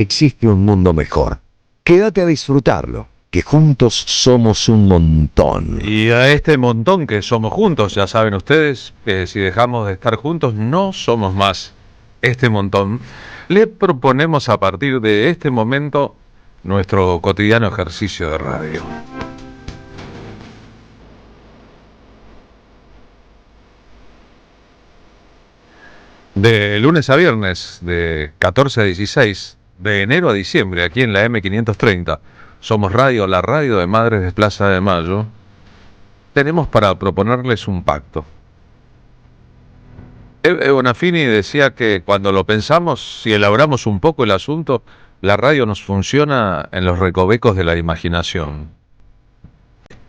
existe un mundo mejor. Quédate a disfrutarlo, que juntos somos un montón. Y a este montón que somos juntos, ya saben ustedes que si dejamos de estar juntos no somos más este montón. Le proponemos a partir de este momento nuestro cotidiano ejercicio de radio. De lunes a viernes, de 14 a 16, de enero a diciembre, aquí en la M530, somos radio, la radio de Madres de Plaza de Mayo. Tenemos para proponerles un pacto. Bonafini decía que cuando lo pensamos, si elaboramos un poco el asunto, la radio nos funciona en los recovecos de la imaginación.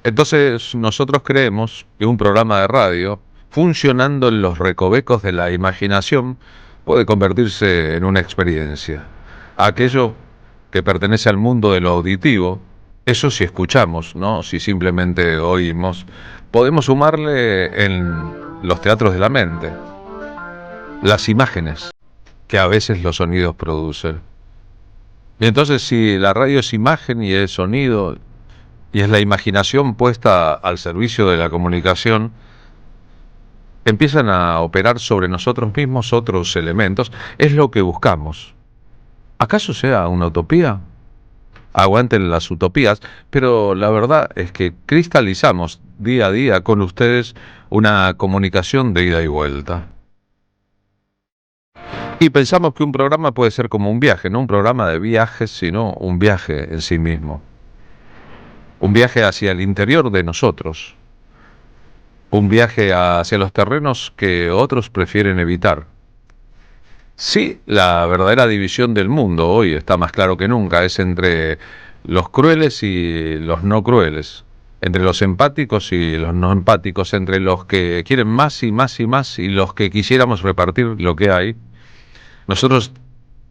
Entonces nosotros creemos que un programa de radio, funcionando en los recovecos de la imaginación, puede convertirse en una experiencia. Aquello que pertenece al mundo de lo auditivo, eso si escuchamos, ¿no? Si simplemente oímos, podemos sumarle en los teatros de la mente las imágenes que a veces los sonidos producen. Y entonces si la radio es imagen y es sonido y es la imaginación puesta al servicio de la comunicación, empiezan a operar sobre nosotros mismos otros elementos. Es lo que buscamos. ¿Acaso sea una utopía? Aguanten las utopías, pero la verdad es que cristalizamos día a día con ustedes una comunicación de ida y vuelta. Y pensamos que un programa puede ser como un viaje, no un programa de viajes, sino un viaje en sí mismo. Un viaje hacia el interior de nosotros. Un viaje hacia los terrenos que otros prefieren evitar. Sí, la verdadera división del mundo hoy está más claro que nunca, es entre los crueles y los no crueles, entre los empáticos y los no empáticos, entre los que quieren más y más y más y los que quisiéramos repartir lo que hay. Nosotros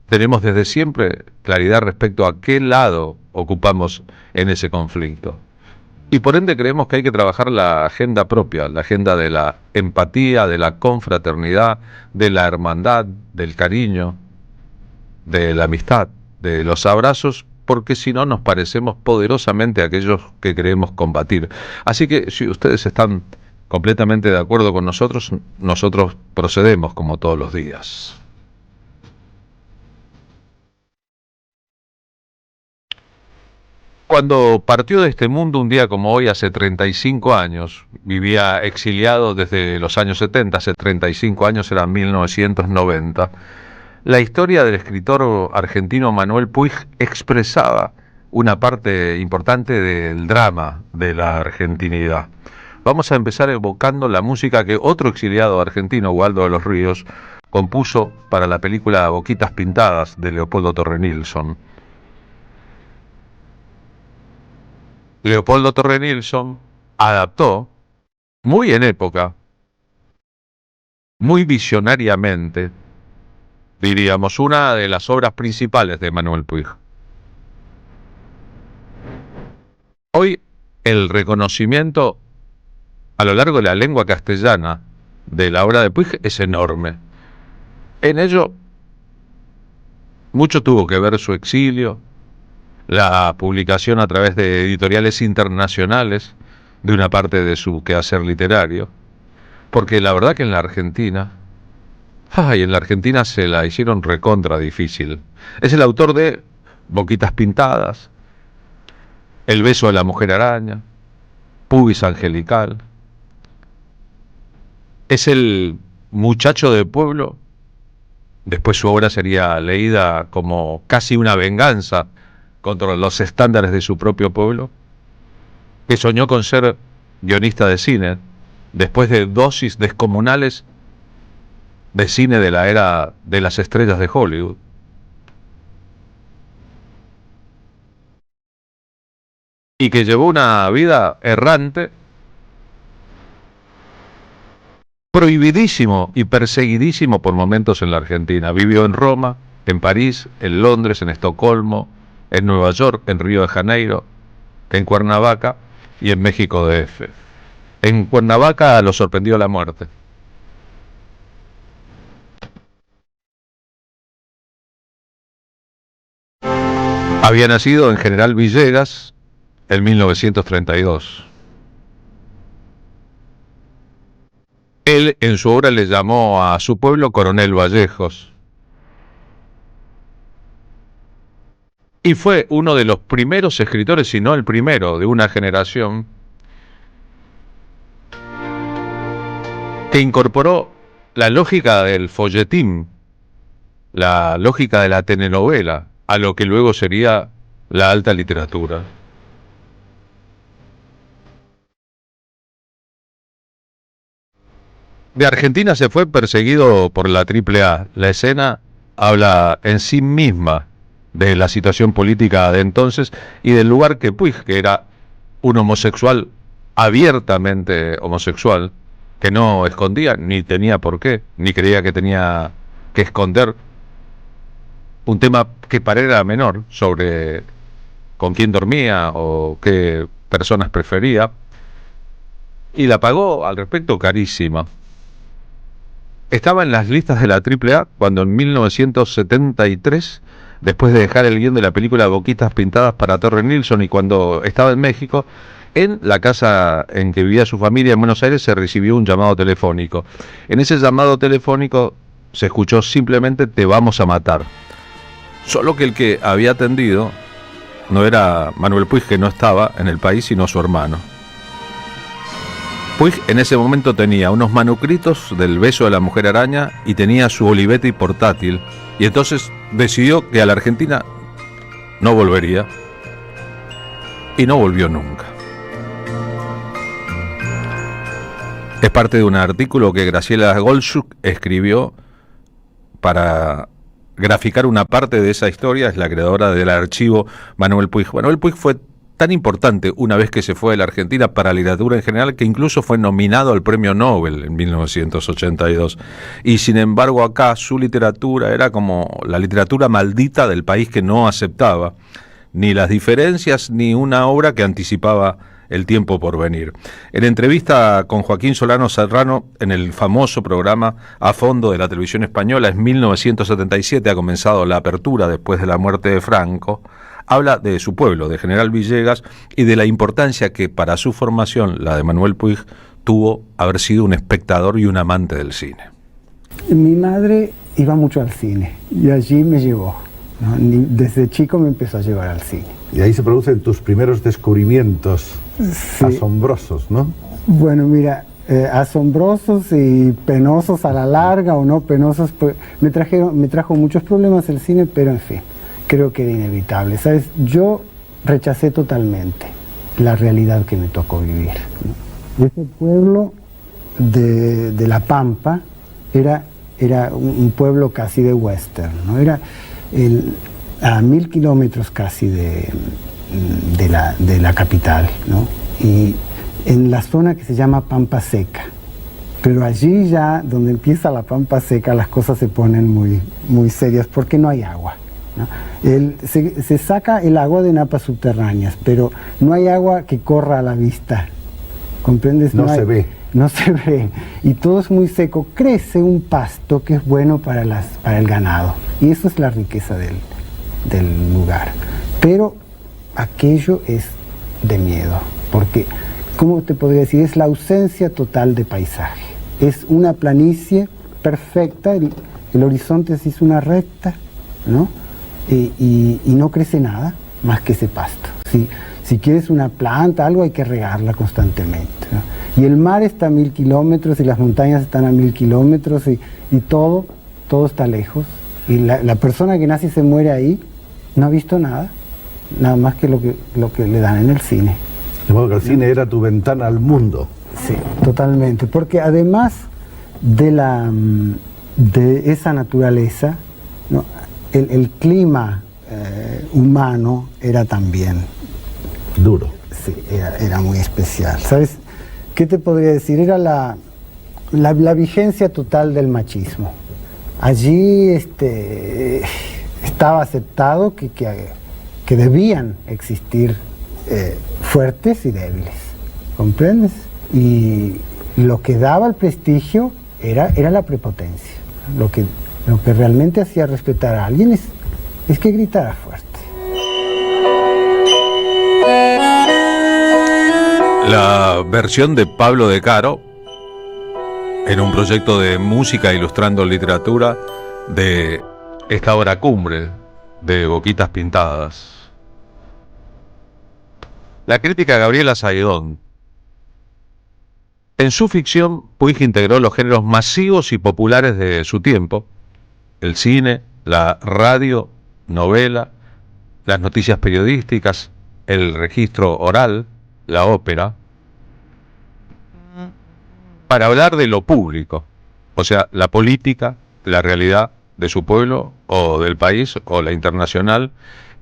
tenemos desde siempre claridad respecto a qué lado ocupamos en ese conflicto. Y por ende creemos que hay que trabajar la agenda propia, la agenda de la empatía, de la confraternidad, de la hermandad, del cariño, de la amistad, de los abrazos, porque si no nos parecemos poderosamente a aquellos que queremos combatir. Así que si ustedes están completamente de acuerdo con nosotros, nosotros procedemos como todos los días. Cuando partió de este mundo un día como hoy, hace 35 años, vivía exiliado desde los años 70, hace 35 años era 1990, la historia del escritor argentino Manuel Puig expresaba una parte importante del drama de la argentinidad. Vamos a empezar evocando la música que otro exiliado argentino, Waldo de los Ríos, compuso para la película Boquitas Pintadas de Leopoldo Torre Nilsson. Leopoldo Torre Nilsson adaptó, muy en época, muy visionariamente, diríamos, una de las obras principales de Manuel Puig. Hoy el reconocimiento a lo largo de la lengua castellana de la obra de Puig es enorme. En ello mucho tuvo que ver su exilio, la publicación a través de editoriales internacionales de una parte de su quehacer literario, porque la verdad que en la Argentina, en la Argentina se la hicieron recontra difícil. Es el autor de Boquitas Pintadas, El beso de la mujer araña, Pubis angelical. Es el muchacho de pueblo. Después su obra sería leída como casi una venganza contra los estándares de su propio pueblo, que soñó con ser guionista de cine, después de dosis descomunales de cine de la era de las estrellas de Hollywood. Y que llevó una vida errante, prohibidísimo y perseguidísimo por momentos en la Argentina. Vivió en Roma, en París, en Londres, en Estocolmo, en Nueva York, en Río de Janeiro, en Cuernavaca y en México DF. En Cuernavaca lo sorprendió la muerte. Había nacido en General Villegas en 1932. Él en su obra le llamó a su pueblo Coronel Vallejos. Y fue uno de los primeros escritores, si no el primero, de una generación que incorporó la lógica del folletín, la lógica de la telenovela, a lo que luego sería la alta literatura. De Argentina se fue perseguido por la AAA. La escena habla en sí misma de la situación política de entonces y del lugar que Puig, que era un homosexual abiertamente homosexual, que no escondía, ni tenía por qué, ni creía que tenía que esconder un tema que para él era menor, sobre con quién dormía o qué personas prefería, y la pagó al respecto carísima. Estaba en las listas de la AAA cuando en 1973, después de dejar el guión de la película Boquitas Pintadas para Torre Nilsson, y cuando estaba en México, en la casa en que vivía su familia en Buenos Aires, se recibió un llamado telefónico. En ese llamado telefónico se escuchó simplemente "te vamos a matar". Solo que el que había atendido no era Manuel Puig, que no estaba en el país, sino su hermano. Puig en ese momento tenía unos manuscritos del Beso de la Mujer Araña y tenía su Olivetti portátil, y entonces decidió que a la Argentina no volvería, y no volvió nunca. Es parte de un artículo que Graciela Goldschuck escribió para graficar una parte de esa historia. Es la creadora del archivo Manuel Puig. Manuel Puig fue tan importante una vez que se fue de la Argentina para la literatura en general, que incluso fue nominado al Premio Nobel en 1982. Y sin embargo acá su literatura era como la literatura maldita del país, que no aceptaba ni las diferencias ni una obra que anticipaba el tiempo por venir. En entrevista con Joaquín Solano Serrano en el famoso programa A Fondo de la televisión española, en 1977 ha comenzado la apertura después de la muerte de Franco, habla de su pueblo, de General Villegas, y de la importancia que para su formación, la de Manuel Puig, tuvo haber sido un espectador y un amante del cine. Mi madre iba mucho al cine y allí me llevó, ¿no? Desde chico me empezó a llevar al cine. Y ahí se producen tus primeros descubrimientos, sí, asombrosos, ¿no? Bueno, mira, asombrosos y penosos a la larga, o no penosos, pues, me trajo muchos problemas el cine, pero en fin, creo que era inevitable. ¿Sabes? Yo rechacé totalmente la realidad que me tocó vivir, ¿no? Ese pueblo de La Pampa era un pueblo casi de western, ¿no? Era a 1000 kilómetros casi de la capital, ¿no? Y en la zona que se llama Pampa Seca. Pero allí ya, donde empieza la Pampa Seca, las cosas se ponen muy, muy serias, porque no hay agua, ¿no? Se saca el agua de napas subterráneas, pero no hay agua que corra a la vista, ¿comprendes? No se ve. No se ve, y todo es muy seco. Crece un pasto que es bueno para el ganado, y eso es la riqueza del lugar. Pero aquello es de miedo, porque, ¿cómo te podría decir? Es la ausencia total de paisaje. Es una planicie perfecta, el horizonte se hizo una recta, ¿no? Y no crece nada más que ese pasto. Si quieres una planta, algo, hay que regarla constantemente, ¿no? Y el mar está a 1000 kilómetros y las montañas están a 1000 kilómetros y todo está lejos. Y la persona que nace y se muere ahí no ha visto nada más que lo que le dan en el cine. De modo que el cine era tu ventana al mundo. Sí, totalmente. Porque además de esa naturaleza, ¿no? El clima humano era también duro. Sí, era muy especial. ¿Sabes? ¿Qué te podría decir? Era la vigencia total del machismo. Allí estaba aceptado que debían existir fuertes y débiles, ¿comprendes? Y lo que daba el prestigio era la prepotencia. Lo que realmente hacía respetar a alguien es que gritara fuerte. La versión de Pablo de Caro en un proyecto de música ilustrando literatura de esta obra cumbre de Boquitas Pintadas. La crítica Gabriela Saidón. En su ficción, Puig integró los géneros masivos y populares de su tiempo: el cine, la radio, novela, las noticias periodísticas, el registro oral, la ópera, para hablar de lo público, o sea, la política, la realidad de su pueblo o del país o la internacional,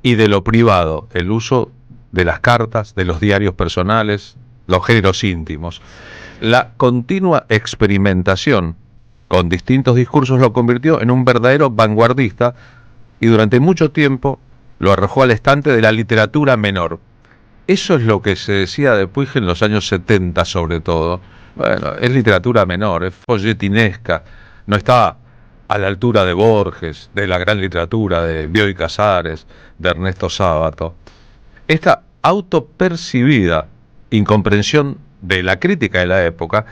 y de lo privado, el uso de las cartas, de los diarios personales, los géneros íntimos. La continua experimentación con distintos discursos lo convirtió en un verdadero vanguardista y durante mucho tiempo lo arrojó al estante de la literatura menor. Eso es lo que se decía de Puig en los años 70 sobre todo. Bueno, es literatura menor, es folletinesca, no está a la altura de Borges, de la gran literatura de Bioy Casares, de Ernesto Sábato. Esta autopercibida incomprensión de la crítica de la época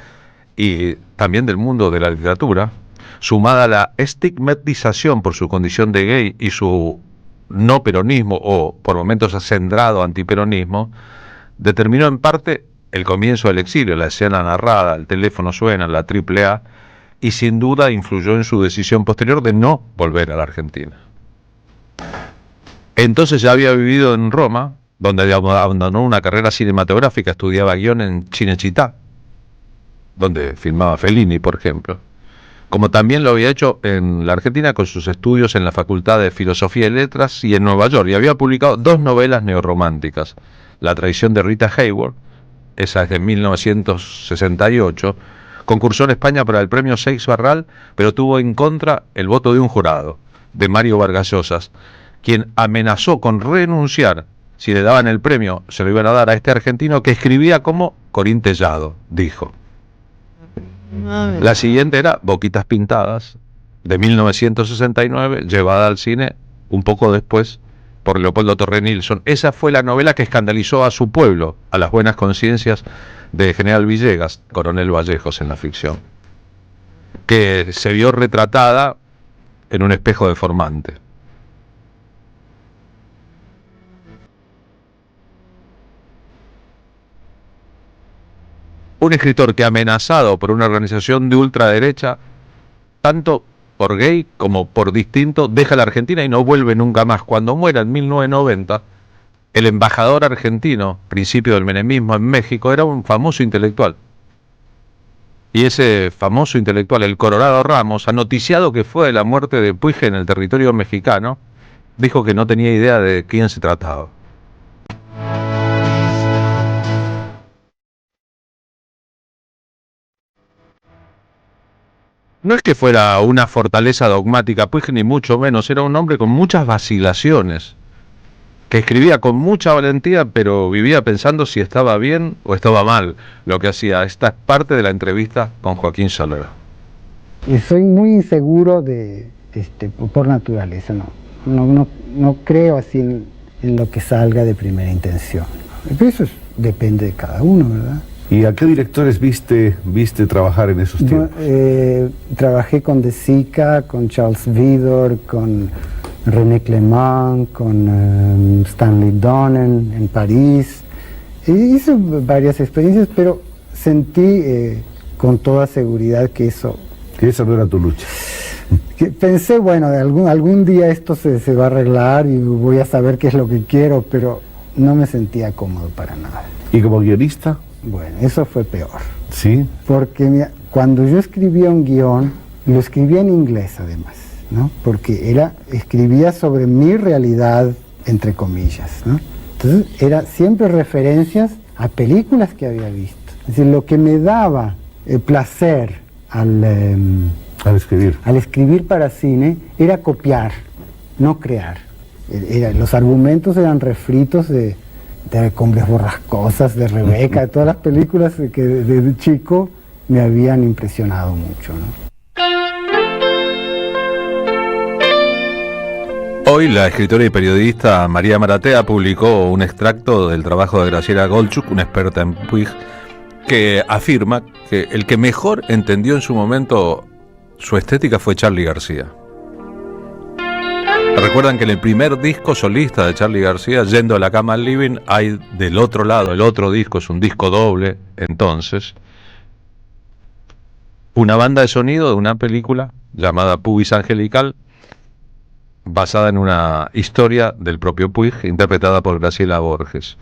y también del mundo de la literatura, sumada a la estigmatización por su condición de gay y su no peronismo o por momentos acendrado antiperonismo, determinó en parte el comienzo del exilio, la escena narrada, el teléfono suena, la AAA, y sin duda influyó en su decisión posterior de no volver a la Argentina. Entonces ya había vivido en Roma, donde abandonó una carrera cinematográfica, estudiaba guión en Cinecittà, donde filmaba Fellini, por ejemplo, como también lo había hecho en la Argentina con sus estudios en la Facultad de Filosofía y Letras y en Nueva York, y había publicado 2 novelas neorrománticas: La traición de Rita Hayworth, esa es de 1968, concursó en España para el premio Seix Barral, pero tuvo en contra el voto de un jurado, de Mario Vargas Llosas, quien amenazó con renunciar si le daban el premio, se lo iban a dar a este argentino que escribía como Corín Tellado, dijo. La siguiente era Boquitas Pintadas, de 1969, llevada al cine un poco después por Leopoldo Torre Nilsson. Esa fue la novela que escandalizó a su pueblo, a las buenas conciencias de General Villegas, Coronel Vallejos en la ficción, que se vio retratada en un espejo deformante. Un escritor que, amenazado por una organización de ultraderecha, tanto por gay como por distinto, deja la Argentina y no vuelve nunca más. Cuando muera en 1990, el embajador argentino, principio del menemismo en México, era un famoso intelectual. Y ese famoso intelectual, el Colorado Ramos, anoticiado que fue de la muerte de Puig en el territorio mexicano, dijo que no tenía idea de quién se trataba. No es que fuera una fortaleza dogmática Puig, ni mucho menos, era un hombre con muchas vacilaciones, que escribía con mucha valentía, pero vivía pensando si estaba bien o estaba mal lo que hacía. Esta es parte de la entrevista con Joaquín Soler. Y soy muy inseguro por naturaleza, no creo así en lo que salga de primera intención. Pero eso depende de cada uno, ¿verdad? ¿Y a qué directores viste trabajar en esos tiempos? Trabajé con De Sica, con Charles Vidor, con René Clément, con Stanley Donen en París. Hice varias experiencias, pero sentí con toda seguridad que esa no era tu lucha. Pensé, bueno, algún día esto se va a arreglar y voy a saber qué es lo que quiero, pero no me sentía cómodo para nada. ¿Y como guionista? Bueno, eso fue peor. ¿Sí? Porque mira, cuando yo escribía un guión, lo escribía en inglés además, ¿no? Porque escribía sobre mi realidad, entre comillas, ¿no? Entonces, era siempre referencias a películas que había visto. Es decir, lo que me daba placer al escribir para cine era copiar, no crear. Los argumentos eran refritos de Cumbres Borrascosas, de Rebeca, de todas las películas que de chico me habían impresionado mucho, ¿no? Hoy la escritora y periodista María Maratea publicó un extracto del trabajo de Graciela Golchuk, una experta en Puig, que afirma que el que mejor entendió en su momento su estética fue Charly García. Recuerdan que en el primer disco solista de Charly García, Yendo a la cama al living, hay del otro lado, el otro disco es un disco doble, entonces, una banda de sonido de una película llamada Pubis Angelical, basada en una historia del propio Puig, interpretada por Graciela Borges.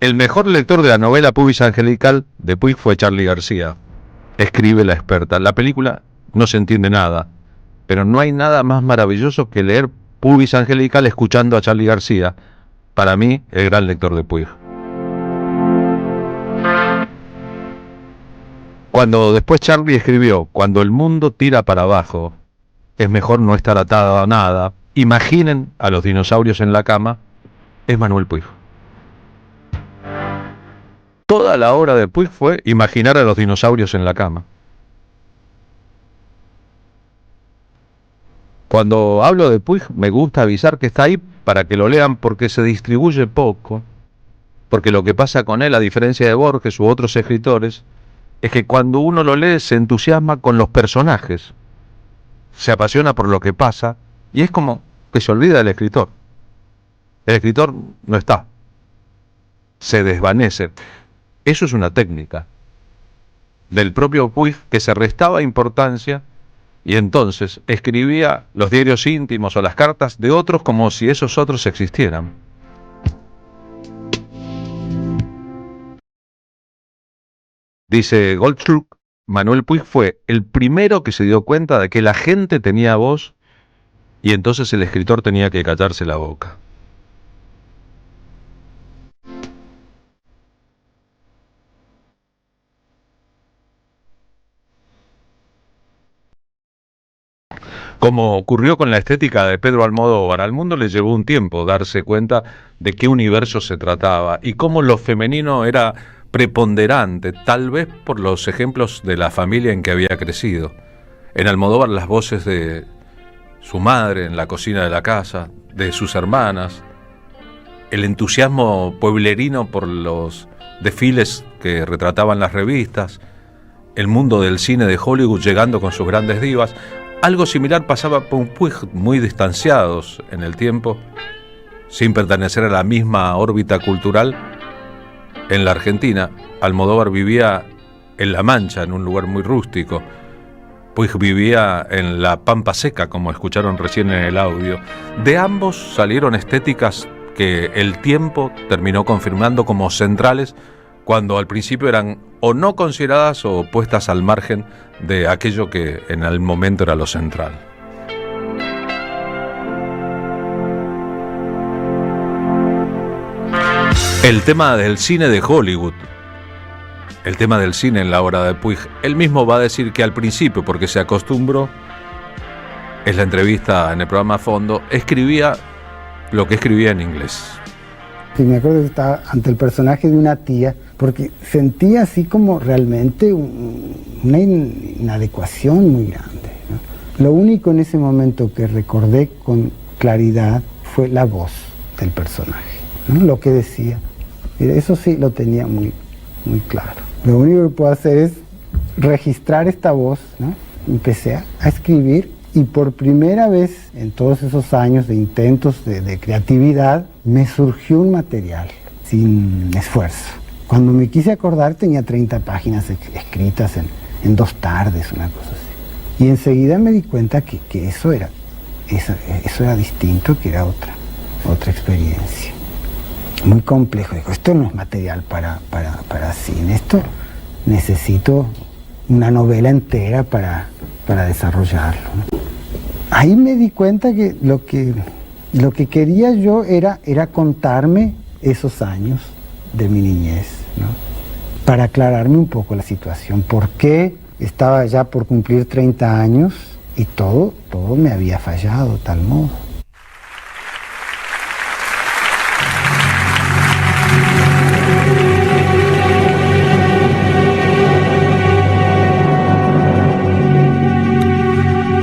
El mejor lector de la novela Pubis Angelical de Puig fue Charly García, escribe la experta. La película no se entiende nada, pero no hay nada más maravilloso que leer Pubis Angelical escuchando a Charly García, para mí el gran lector de Puig. Cuando después Charly escribió, cuando el mundo tira para abajo, es mejor no estar atado a nada, imaginen a los dinosaurios en la cama, es Manuel Puig. Toda la obra de Puig fue imaginar a los dinosaurios en la cama. Cuando hablo de Puig me gusta avisar que está ahí para que lo lean porque se distribuye poco, porque lo que pasa con él, a diferencia de Borges u otros escritores, es que cuando uno lo lee se entusiasma con los personajes, se apasiona por lo que pasa y es como que se olvida del escritor. El escritor no está, se desvanece. Eso es una técnica del propio Puig, que se restaba importancia y entonces escribía los diarios íntimos o las cartas de otros como si esos otros existieran. Dice Golchuk, Manuel Puig fue el primero que se dio cuenta de que la gente tenía voz y entonces el escritor tenía que callarse la boca. Como ocurrió con la estética de Pedro Almodóvar, al mundo le llevó un tiempo darse cuenta de qué universo se trataba y cómo lo femenino era preponderante, tal vez por los ejemplos de la familia en que había crecido. En Almodóvar las voces de su madre en la cocina de la casa, de sus hermanas, el entusiasmo pueblerino por los desfiles que retrataban las revistas, el mundo del cine de Hollywood llegando con sus grandes divas. Algo similar pasaba con Puig, muy distanciados en el tiempo, sin pertenecer a la misma órbita cultural. En la Argentina, Almodóvar vivía en La Mancha, en un lugar muy rústico. Puig vivía en la Pampa Seca, como escucharon recién en el audio. De ambos salieron estéticas que el tiempo terminó confirmando como centrales, cuando al principio eran o no consideradas o puestas al margen de aquello que en el momento era lo central. El tema del cine de Hollywood, el tema del cine en la obra de Puig, él mismo va a decir que al principio, porque se acostumbró, en la entrevista en el programa Fondo, escribía lo que escribía en inglés. Sí, me acuerdo que estaba ante el personaje de una tía, porque sentía así como realmente una inadecuación muy grande, ¿no? Lo único en ese momento que recordé con claridad fue la voz del personaje, ¿no? Lo que decía. Mira, eso sí lo tenía muy, muy claro. Lo único que puedo hacer es registrar esta voz, ¿no? Empecé a escribir y por primera vez en todos esos años de intentos de creatividad me surgió un material sin esfuerzo. Cuando me quise acordar tenía 30 páginas escritas en 2 tardes, una cosa así. Y enseguida me di cuenta que eso era distinto, que era otra experiencia. Muy complejo. Digo, esto no es material para cine, esto necesito una novela entera para desarrollarlo, ¿no? Ahí me di cuenta que lo que quería yo era contarme esos años de mi niñez, ¿no? Para aclararme un poco la situación, por qué estaba ya por cumplir 30 años y todo me había fallado de tal modo.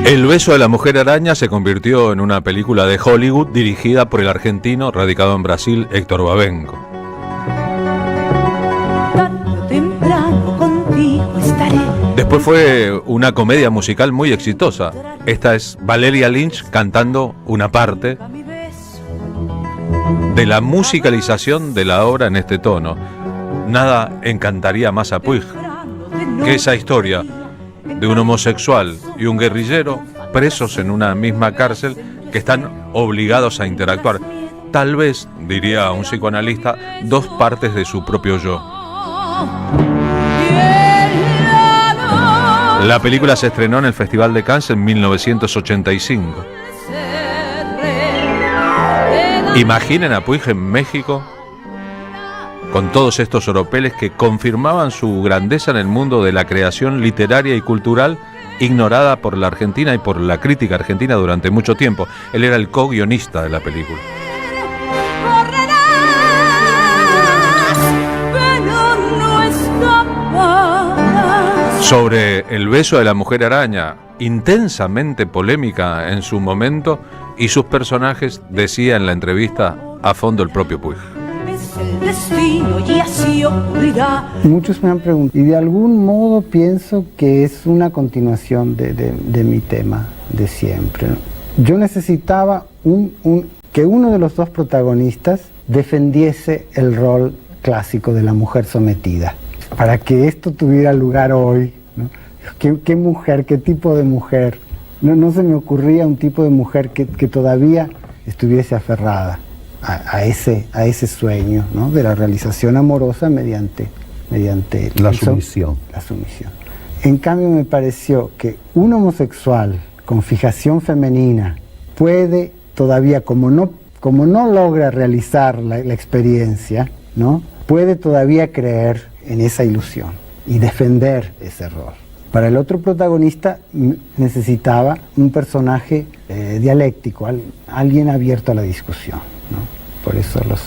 El beso de la mujer araña se convirtió en una película de Hollywood dirigida por el argentino radicado en Brasil, Héctor Babenco. Tarde o temprano contigo estaré. Después fue una comedia musical muy exitosa. Esta es Valeria Lynch cantando una parte de la musicalización de la obra en este tono. Nada encantaría más a Puig que esa historia de un homosexual y un guerrillero presos en una misma cárcel que están obligados a interactuar. Tal vez, diría un psicoanalista, dos partes de su propio yo. La película se estrenó en el Festival de Cannes en 1985. Imaginen a Puig en México con todos estos oropeles que confirmaban su grandeza en el mundo de la creación literaria y cultural, ignorada por la Argentina y por la crítica argentina durante mucho tiempo. Él era el co-guionista de la película. Sobre el beso de la mujer araña, intensamente polémica en su momento, y sus personajes, decía en la entrevista a fondo el propio Puig. El destino y así ocurrirá. Muchos me han preguntado, y de algún modo pienso que es una continuación de mi tema de siempre, ¿no? Yo necesitaba que uno de los dos protagonistas defendiese el rol clásico de la mujer sometida, para que esto tuviera lugar hoy, ¿no? ¿Qué mujer, qué tipo de mujer? No se me ocurría un tipo de mujer que todavía estuviese aferrada a ese sueño, ¿no? De la realización amorosa mediante la sumisión. La sumisión. En cambio me pareció que un homosexual con fijación femenina puede todavía, como no logra realizar la experiencia, ¿no? Puede todavía creer en esa ilusión y defender ese rol. Para el otro protagonista necesitaba un personaje dialéctico, alguien abierto a la discusión, ¿no? Por eso los...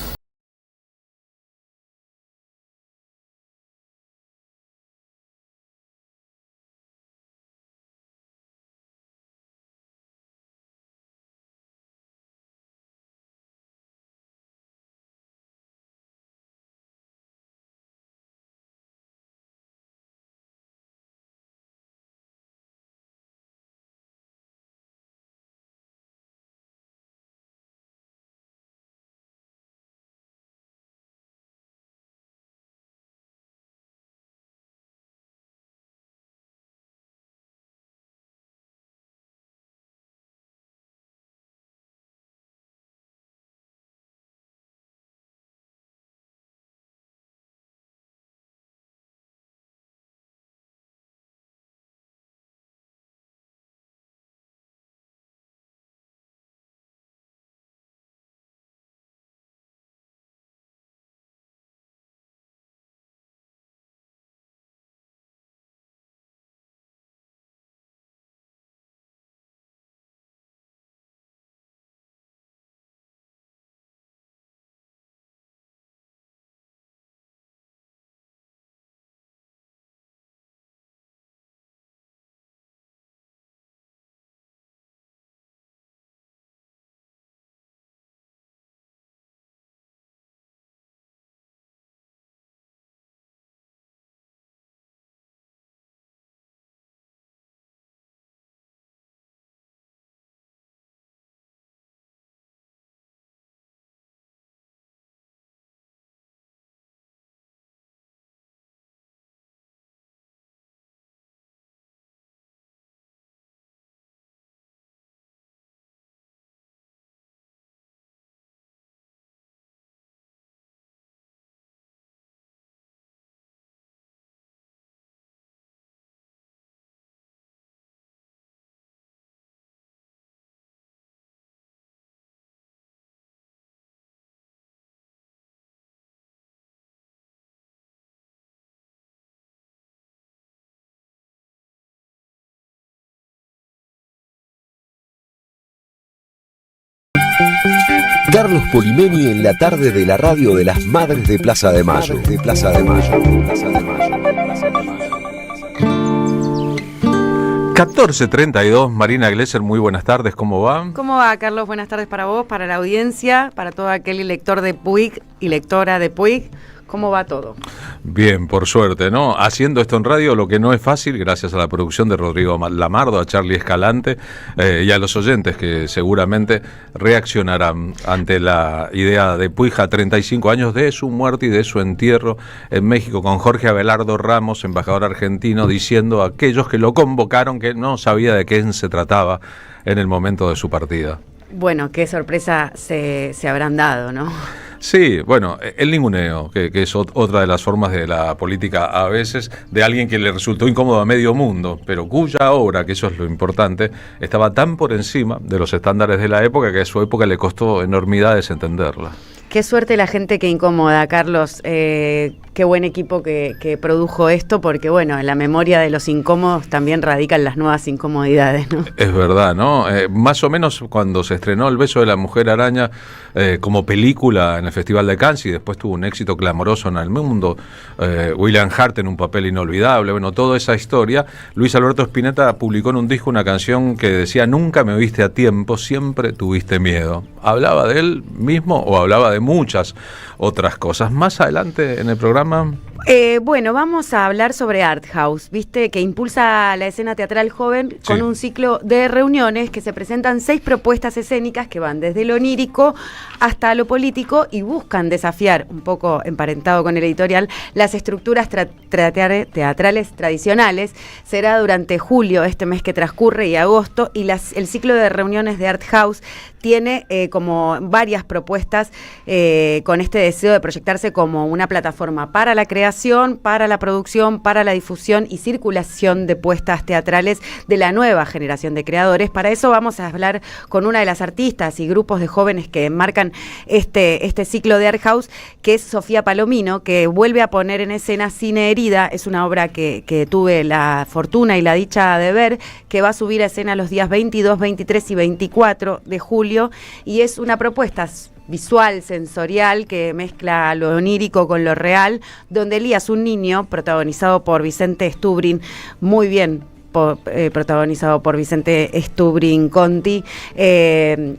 Carlos Polimeni en la tarde de la radio de las Madres de Plaza de Mayo. 14:32, Marina Glesser, muy buenas tardes, ¿cómo va? ¿Cómo va, Carlos? Buenas tardes para vos, para la audiencia, para todo aquel lector de Puig y lectora de Puig. ¿Cómo va todo? Bien, por suerte, ¿no? Haciendo esto en radio, lo que no es fácil, gracias a la producción de Rodrigo Lamardo, a Charlie Escalante y a los oyentes que seguramente reaccionarán ante la idea de Puig a 35 años de su muerte y de su entierro en México, con Jorge Abelardo Ramos, embajador argentino, diciendo a aquellos que lo convocaron que no sabía de quién se trataba en el momento de su partida. Bueno, qué sorpresa se habrán dado, ¿no? Sí, bueno, el ninguneo, que es otra de las formas de la política a veces, de alguien que le resultó incómodo a medio mundo, pero cuya obra, que eso es lo importante, estaba tan por encima de los estándares de la época que a su época le costó enormidades entenderla. Qué suerte la gente que incomoda, Carlos. Qué buen equipo que produjo esto, porque bueno, en la memoria de los incómodos también radican las nuevas incomodidades, ¿no? Es verdad, ¿no? Más o menos cuando se estrenó El beso de la mujer araña como película en el Festival de Cannes y después tuvo un éxito clamoroso en el mundo, William Hart en un papel inolvidable, bueno, toda esa historia, Luis Alberto Spinetta publicó en un disco una canción que decía: nunca me oíste a tiempo, siempre tuviste miedo. ¿Hablaba de él mismo o hablaba de muchas otras cosas? Más adelante en el programa. Bueno, vamos a hablar sobre Art House, ¿viste? Que impulsa la escena teatral joven con un ciclo de reuniones que se presentan 6 propuestas escénicas que van desde lo onírico hasta lo político y buscan desafiar, un poco emparentado con el editorial, las estructuras teatrales tradicionales. Será durante julio, este mes que transcurre, y agosto, y el ciclo de reuniones de Art House tiene como varias propuestas con este deseo de proyectarse como una plataforma para la creación, para la producción, para la difusión y circulación de puestas teatrales de la nueva generación de creadores. Para eso vamos a hablar con una de las artistas y grupos de jóvenes que enmarcan este ciclo de Art House, que es Sofía Palomino, que vuelve a poner en escena Cine Herida. Es una obra que tuve la fortuna y la dicha de ver, que va a subir a escena los días 22, 23 y 24 de julio, y es una propuesta visual, sensorial, que mezcla lo onírico con lo real, donde Elías, un niño, protagonizado por Vicente Stubrin, muy bien protagonizado por Vicente Stubrin Conti,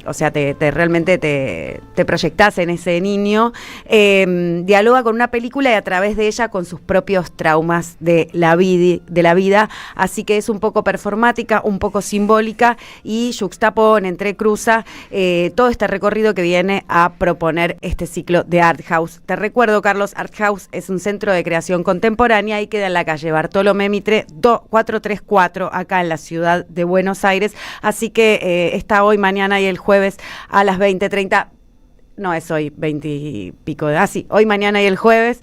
o sea, realmente te proyectás en ese niño, dialoga con una película y a través de ella con sus propios traumas de la vida, así que es un poco performática, un poco simbólica, y juxtapone, entrecruza todo este recorrido que viene a proponer este ciclo de Art House. Te recuerdo, Carlos, Art House es un centro de creación contemporánea y queda en la calle Bartolomé Mitre 434, acá en la ciudad de Buenos Aires, así que está hoy, mañana y el jueves a las 20:30. No es hoy, 20 y pico de... sí, hoy, mañana y el jueves.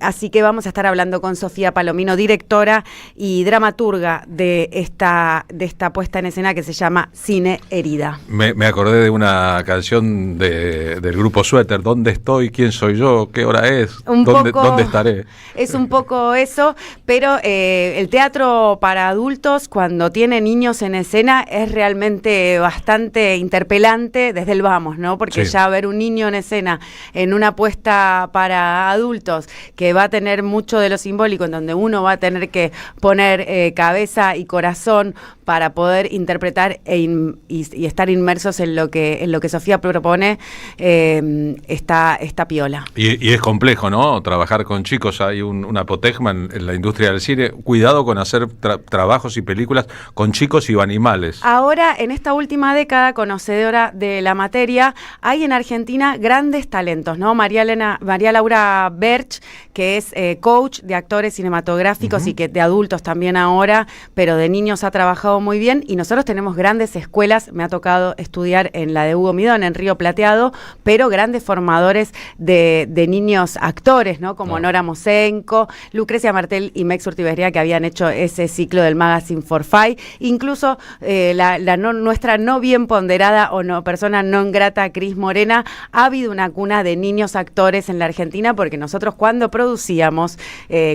Así que vamos a estar hablando con Sofía Palomino, directora y dramaturga de esta puesta en escena que se llama Cine Herida. Me acordé de una canción del grupo Suéter: ¿dónde estoy? ¿Quién soy yo? ¿Qué hora es? ¿Dónde estaré? Es un poco eso, pero el teatro para adultos, cuando tiene niños en escena, es realmente bastante interpelante desde el vamos, ¿no? Porque ya ver un niño en escena en una puesta para adultos que va a tener mucho de lo simbólico, en donde uno va a tener que poner cabeza y corazón para poder interpretar y estar inmersos en lo que Sofía propone, está piola. Y es complejo, ¿no? Trabajar con chicos. Hay un apotegma en la industria del cine. Cuidado con hacer trabajos y películas con chicos y animales. Ahora, en esta última década, conocedora de la materia, hay en Argentina grandes talentos, ¿no? María Laura Berch, que es coach de actores cinematográficos y que de adultos también ahora, pero de niños ha trabajado muy bien, y nosotros tenemos grandes escuelas. Me ha tocado estudiar en la de Hugo Midón, en Río Plateado, pero grandes formadores de niños actores, ¿no? Como Nora Mosenko, Lucrecia Martel y Mex Urtiberia, que habían hecho ese ciclo del Magazine for Five. Incluso nuestra no bien ponderada o no persona non grata, Cris Morena, ha habido una cuna de niños actores en la Argentina, porque nosotros cuando producíamos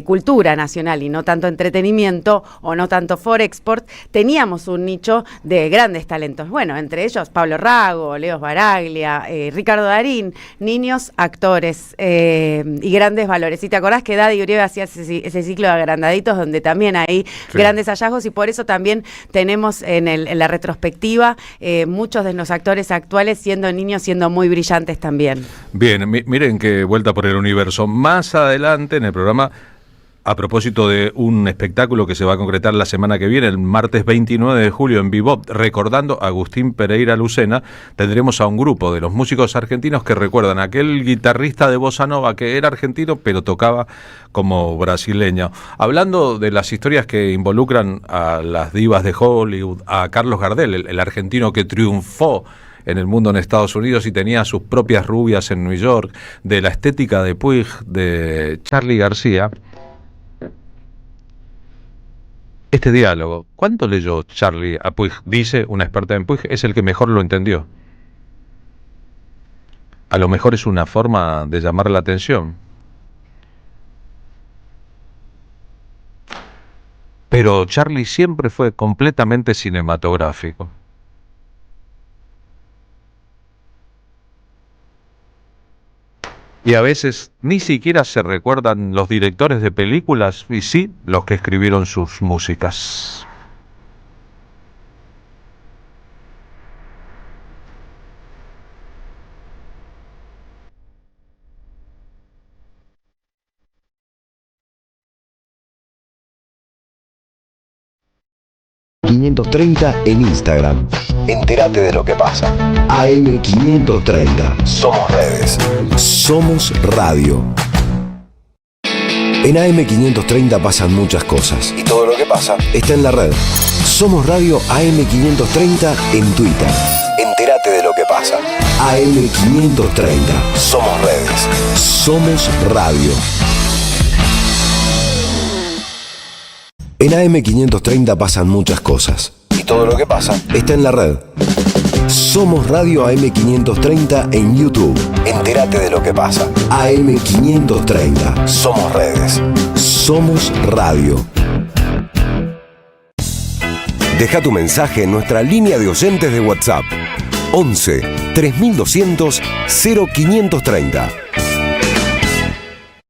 cultura nacional y no tanto entretenimiento o no tanto for export, teníamos un nicho de grandes talentos. Bueno, entre ellos Pablo Rago, Leo Baraglia, Ricardo Darín, niños actores y grandes valores. ¿Y te acordás que Daddy Uribe hacía ese ciclo de agrandaditos donde también hay grandes hallazgos? Y por eso también tenemos en la retrospectiva muchos de los actores actuales siendo niños, siendo muy brillantes también. Bien, miren qué vuelta por el universo. Más adelante en el programa, a propósito de un espectáculo que se va a concretar la semana que viene, el martes 29 de julio en Bebop, recordando a Agustín Pereira Lucena, tendremos a un grupo de los músicos argentinos que recuerdan a aquel guitarrista de bossa nova que era argentino pero tocaba como brasileño. Hablando de las historias que involucran a las divas de Hollywood, a Carlos Gardel, el argentino que triunfó en el mundo en Estados Unidos y tenía sus propias rubias en New York, de la estética de Puig, de Charly García. Este diálogo, ¿cuánto leyó Charly a Puig? Dice una experta en Puig, es el que mejor lo entendió. A lo mejor es una forma de llamar la atención. Pero Charly siempre fue completamente cinematográfico. Y a veces ni siquiera se recuerdan los directores de películas, y sí los que escribieron sus músicas. AM530 en Instagram. Entérate de lo que pasa. AM530. Somos redes. Somos radio. En AM530 pasan muchas cosas. Y todo lo que pasa está en la red. Somos radio AM530 en Twitter. Entérate de lo que pasa. AM530. Somos redes. Somos radio. En AM530 pasan muchas cosas. Y todo lo que pasa está en la red. Somos Radio AM530 en YouTube. Entérate de lo que pasa. AM530. Somos redes. Somos radio. Deja tu mensaje en nuestra línea de oyentes de WhatsApp. 11 3200 0530.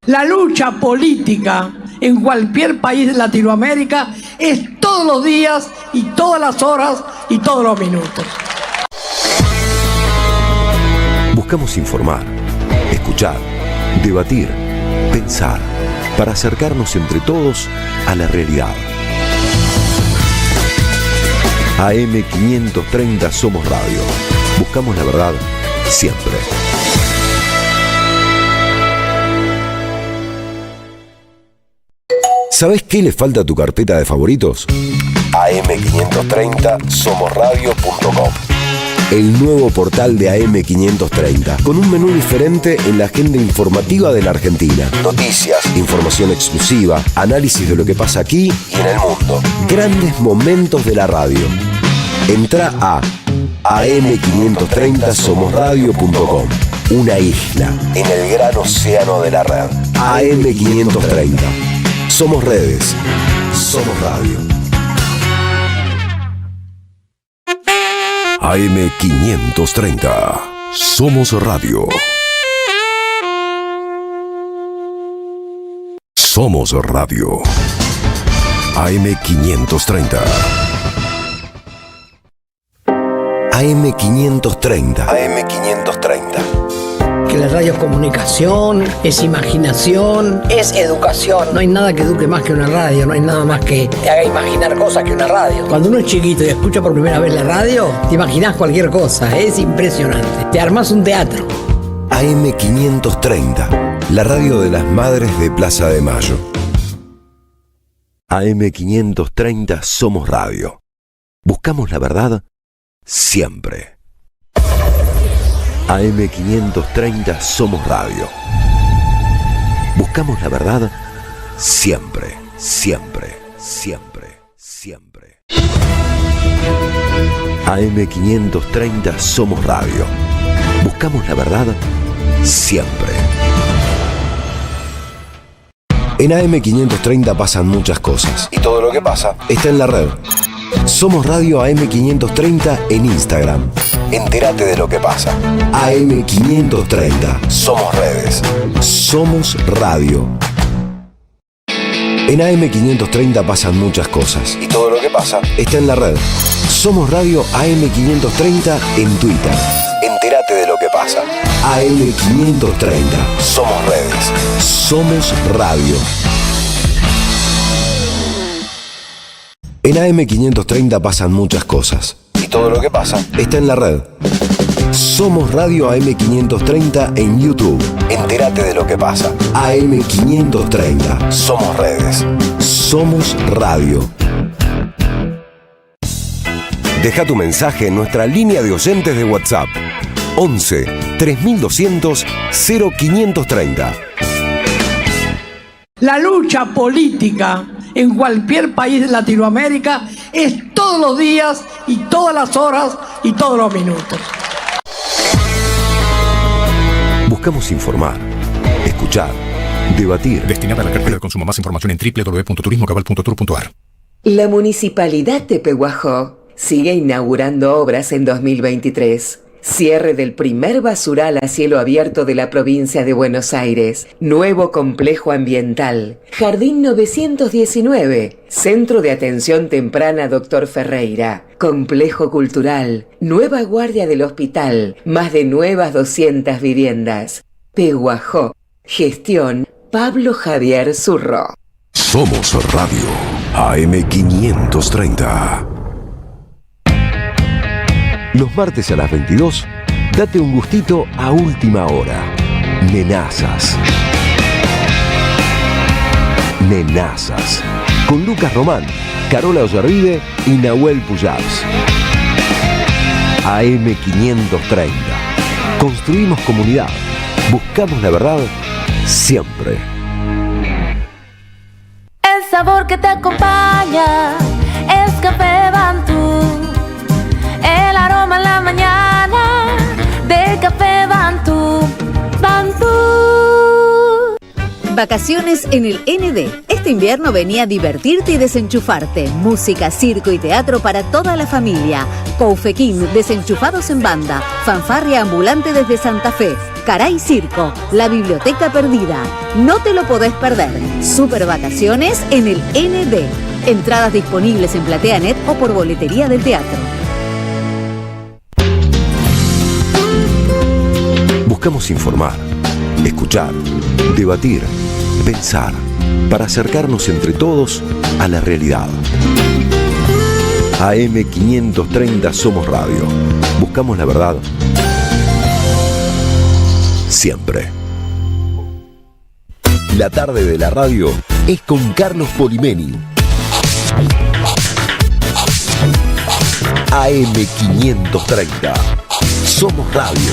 La lucha política en cualquier país de Latinoamérica es todos los días y todas las horas y todos los minutos. Buscamos informar, escuchar, debatir, pensar, para acercarnos entre todos a la realidad. AM530 Somos Radio. Buscamos la verdad siempre. ¿Sabes qué le falta a tu carpeta de favoritos? AM530 somosradio.com. El nuevo portal de AM530, con un menú diferente en la agenda informativa de la Argentina. Noticias, información exclusiva, análisis de lo que pasa aquí y en el mundo. Grandes momentos de la radio. Entra a am530 somosradio.com. Una isla en el gran océano de la red. AM530. Somos redes. Somos radio. AM530. Somos radio. Somos radio. AM530. AM530. AM530. Que la radio es comunicación, es imaginación, es educación. No hay nada que eduque más que una radio, no hay nada más que te haga imaginar cosas que una radio. Cuando uno es chiquito y escucha por primera vez la radio, te imaginás cualquier cosa, es impresionante. Te armás un teatro. AM530, la radio de las Madres de Plaza de Mayo. AM530 Somos Radio. Buscamos la verdad siempre. AM530 Somos Radio. Buscamos la verdad siempre, siempre, siempre, siempre. AM530 Somos Radio. Buscamos la verdad siempre. En AM530 pasan muchas cosas y todo lo que pasa está en la red. Somos Radio AM530 en Instagram. Entérate de lo que pasa. AM530. Somos redes. Somos radio. En AM530 pasan muchas cosas y todo lo que pasa está en la red. Somos Radio AM530 en Twitter. Entérate de lo que pasa. AM530. Somos redes. Somos radio. En AM530 pasan muchas cosas y todo lo que pasa está en la red. Somos Radio AM530 en YouTube. Entérate de lo que pasa. AM530. Somos redes. Somos radio. Deja tu mensaje en nuestra línea de oyentes de WhatsApp. 11 3200 0530. La lucha política en cualquier país de Latinoamérica es todos los días y todas las horas y todos los minutos. Buscamos informar, escuchar, debatir. Destinada a la cartera de consumo. Más información en www.turismocabal.tour.ar. La Municipalidad de Pehuajó sigue inaugurando obras en 2023. Cierre del primer basural a cielo abierto de la provincia de Buenos Aires. Nuevo complejo ambiental. Jardín 919. Centro de atención temprana Dr. Ferreira. Complejo cultural. Nueva guardia del hospital. Más de nuevas 200 viviendas. Pehuajó. Gestión Pablo Javier Zurro. Somos Radio AM530. Los martes a las 22, date un gustito a última hora. Nenazas. Nenazas. Con Lucas Román, Carola Ollarvide y Nahuel Pujals. AM530. Construimos comunidad. Buscamos la verdad siempre. El sabor que te acompaña es Café Bantú. El aroma en la mañana del Café Bantú. Bantú. Vacaciones en el ND. Este invierno venía a divertirte y desenchufarte. Música, circo y teatro para toda la familia. Coufequín, desenchufados en banda. Fanfarria ambulante desde Santa Fe. Caray Circo, la biblioteca perdida. No te lo podés perder. Super vacaciones en el ND. Entradas disponibles en PlateaNet o por boletería del teatro. Buscamos informar, escuchar, debatir, pensar, para acercarnos entre todos a la realidad. AM530 Somos Radio. Buscamos la verdad siempre. La tarde de la radio es con Carlos Polimeni. AM530 Somos Radio.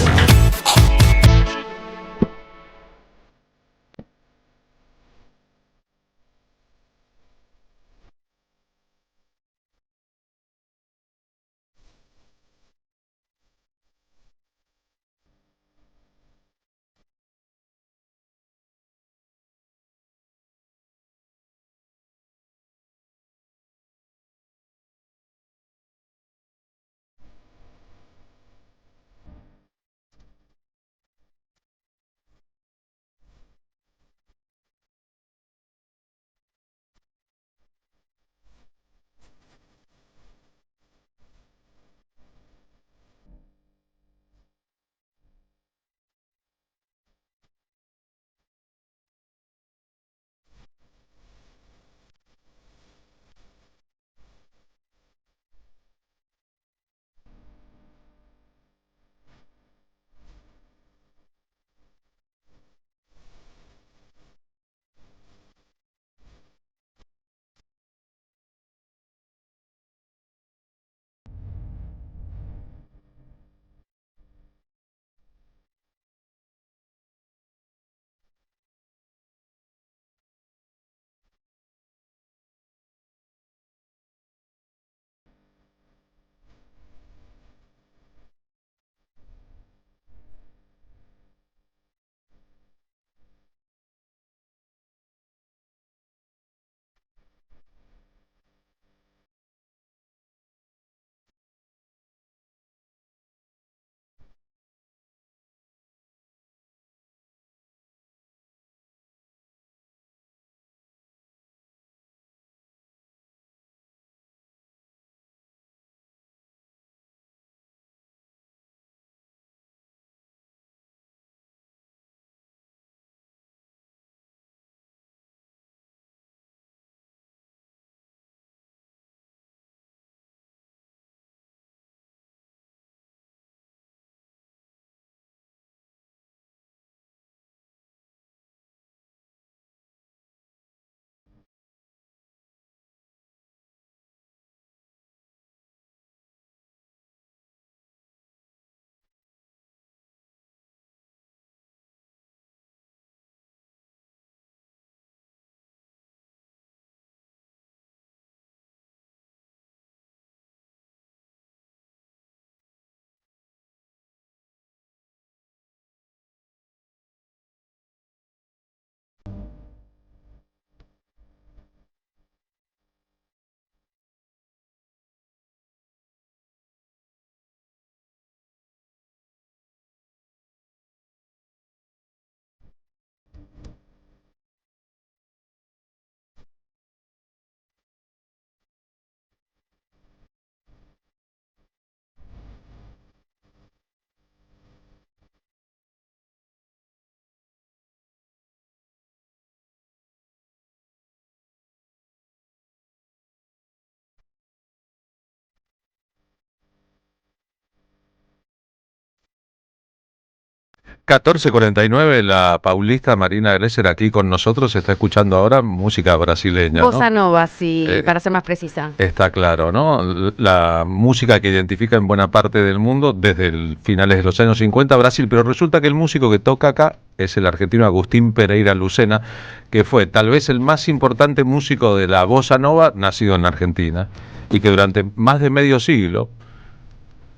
14:49, la paulista Marina Gresser aquí con nosotros está escuchando ahora música brasileña, ¿no? Bossa nova, sí, para ser más precisa. Está claro, ¿no? La música que identifica en buena parte del mundo desde finales de los años 50 Brasil, pero resulta que el músico que toca acá es el argentino Agustín Pereira Lucena, que fue tal vez el más importante músico de la bossa nova nacido en Argentina y que durante más de medio siglo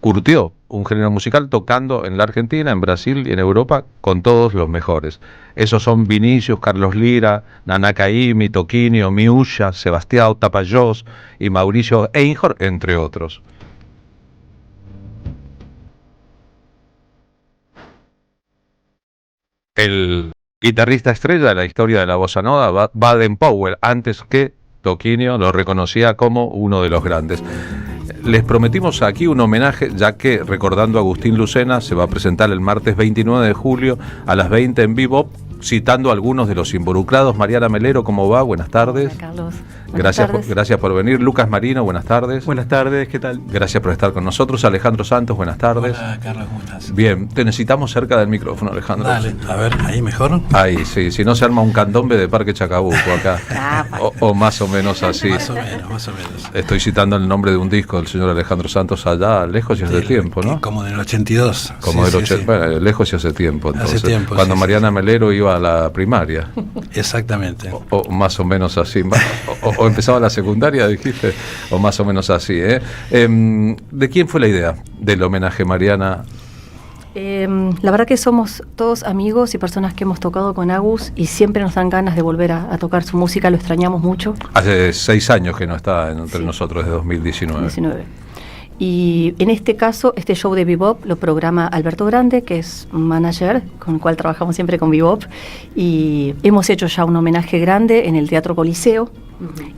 curtió un género musical tocando en la Argentina, en Brasil y en Europa con todos los mejores. Esos son Vinicius, Carlos Lira, Nana Caymmi, Toquinho, Miúcha, Sebastião Tapajós y Mauricio Einhorn, entre otros. El guitarrista estrella de la historia de la bossa nova, Baden Powell, antes que Toquinho, lo reconocía como uno de los grandes. Les prometimos aquí un homenaje, ya que recordando a Agustín Lucena se va a presentar el martes 29 de julio a las 20 en Bebop, citando a algunos de los involucrados. Mariana Melero, ¿cómo va? Buenas tardes. Hola, Carlos. Gracias por venir. Lucas Marino, buenas tardes. Buenas tardes, ¿qué tal? Gracias por estar con nosotros. Alejandro Santos, buenas tardes. Hola, Carlos, ¿cómo estás? Bien, te necesitamos cerca del micrófono, Alejandro. Dale, a ver, ¿ahí mejor? Ahí, sí, si no se arma un candombe de Parque Chacabuco acá. o más o menos así. Más o menos. Estoy citando el nombre de un disco del señor Alejandro Santos allá, lejos y hace tiempo, ¿no? Como del 82. Como del 80, bueno, lejos y hace tiempo. Entonces, hace tiempo, cuando Mariana Melero iba a la primaria. Exactamente. O más o menos así. O empezaba la secundaria, dijiste, o más o menos así. ¿De quién fue la idea del homenaje, Mariana? La verdad que somos todos amigos y personas que hemos tocado con Agus y siempre nos dan ganas de volver a tocar su música, lo extrañamos mucho. Hace 6 años que no está entre nosotros, desde 2019. Y en este caso, este show de Bebop lo programa Alberto Grande, que es un manager con el cual trabajamos siempre con Bebop, y hemos hecho ya un homenaje grande en el Teatro Coliseo,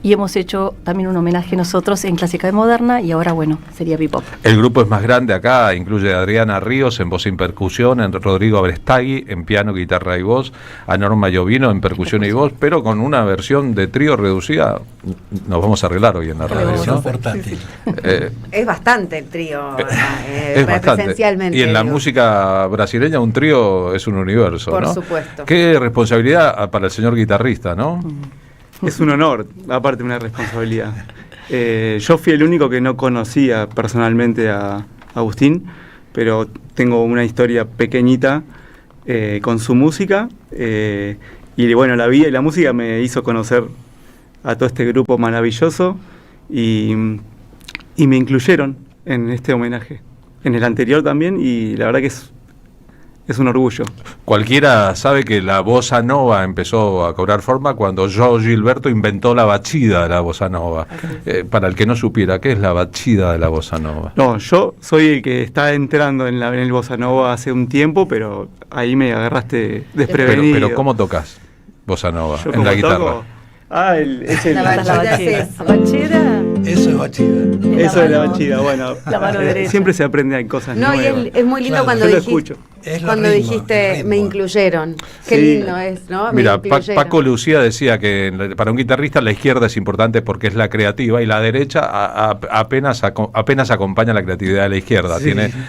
y hemos hecho también un homenaje nosotros en Clásica de Moderna, y ahora, bueno, sería Bebop. El grupo es más grande acá, incluye a Adriana Ríos en voz y percusión, a Rodrigo Abrestagui en piano, guitarra y voz, a Norma Llovino en percusión y voz, pero con una versión de trío reducida. Nos vamos a arreglar hoy en la radio, ¿no? Es bastante el trío, es bastante. presencialmente. Y en la música brasileña un trío es un universo, Por ¿no? supuesto. Qué responsabilidad para el señor guitarrista, ¿no? Es un honor, aparte una responsabilidad. Yo fui el único que no conocía personalmente a Agustín, pero tengo una historia pequeñita con su música, y bueno, la vida y la música me hizo conocer a todo este grupo maravilloso y me incluyeron en este homenaje, en el anterior también, y la verdad que es un orgullo. Cualquiera sabe que la bossa nova empezó a cobrar forma cuando João Gilberto inventó la batida de la bossa nova. Para el que no supiera, ¿qué es la batida de la bossa nova? No, yo soy el que está entrando en el bossa nova hace un tiempo, pero ahí me agarraste desprevenido. Pero ¿cómo tocas bossa nova? Yo en la guitarra. Toco, La bachida. Eso es bachida. Eso es la bachida, bueno. La mano derecha. Siempre se aprenden cosas No, nuevas. y es muy lindo cuando dijiste, me incluyeron. Qué lindo es, ¿no? Mira, Paco Lucía decía que para un guitarrista la izquierda es importante porque es la creativa y la derecha apenas acompaña la creatividad de la izquierda,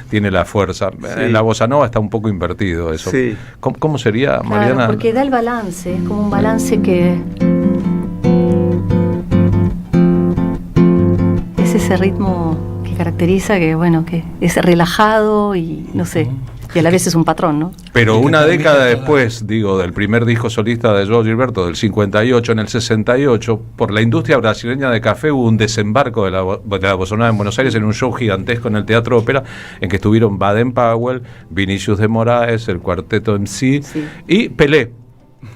tiene la fuerza. En la bossa nova está un poco invertido eso. Sí. ¿Cómo sería, Mariana? Claro, porque da el balance, es como un balance que... es ese ritmo que caracteriza, que bueno, que es relajado y no sé, y a la vez es un patrón, ¿no? Pero una década después, del primer disco solista de João Gilberto, del 58, en el 68, por la industria brasileña de café hubo un desembarco de la bossa nova en Buenos Aires en un show gigantesco en el Teatro Ópera, en que estuvieron Baden Powell, Vinicius de Moraes, el Cuarteto MC y Pelé,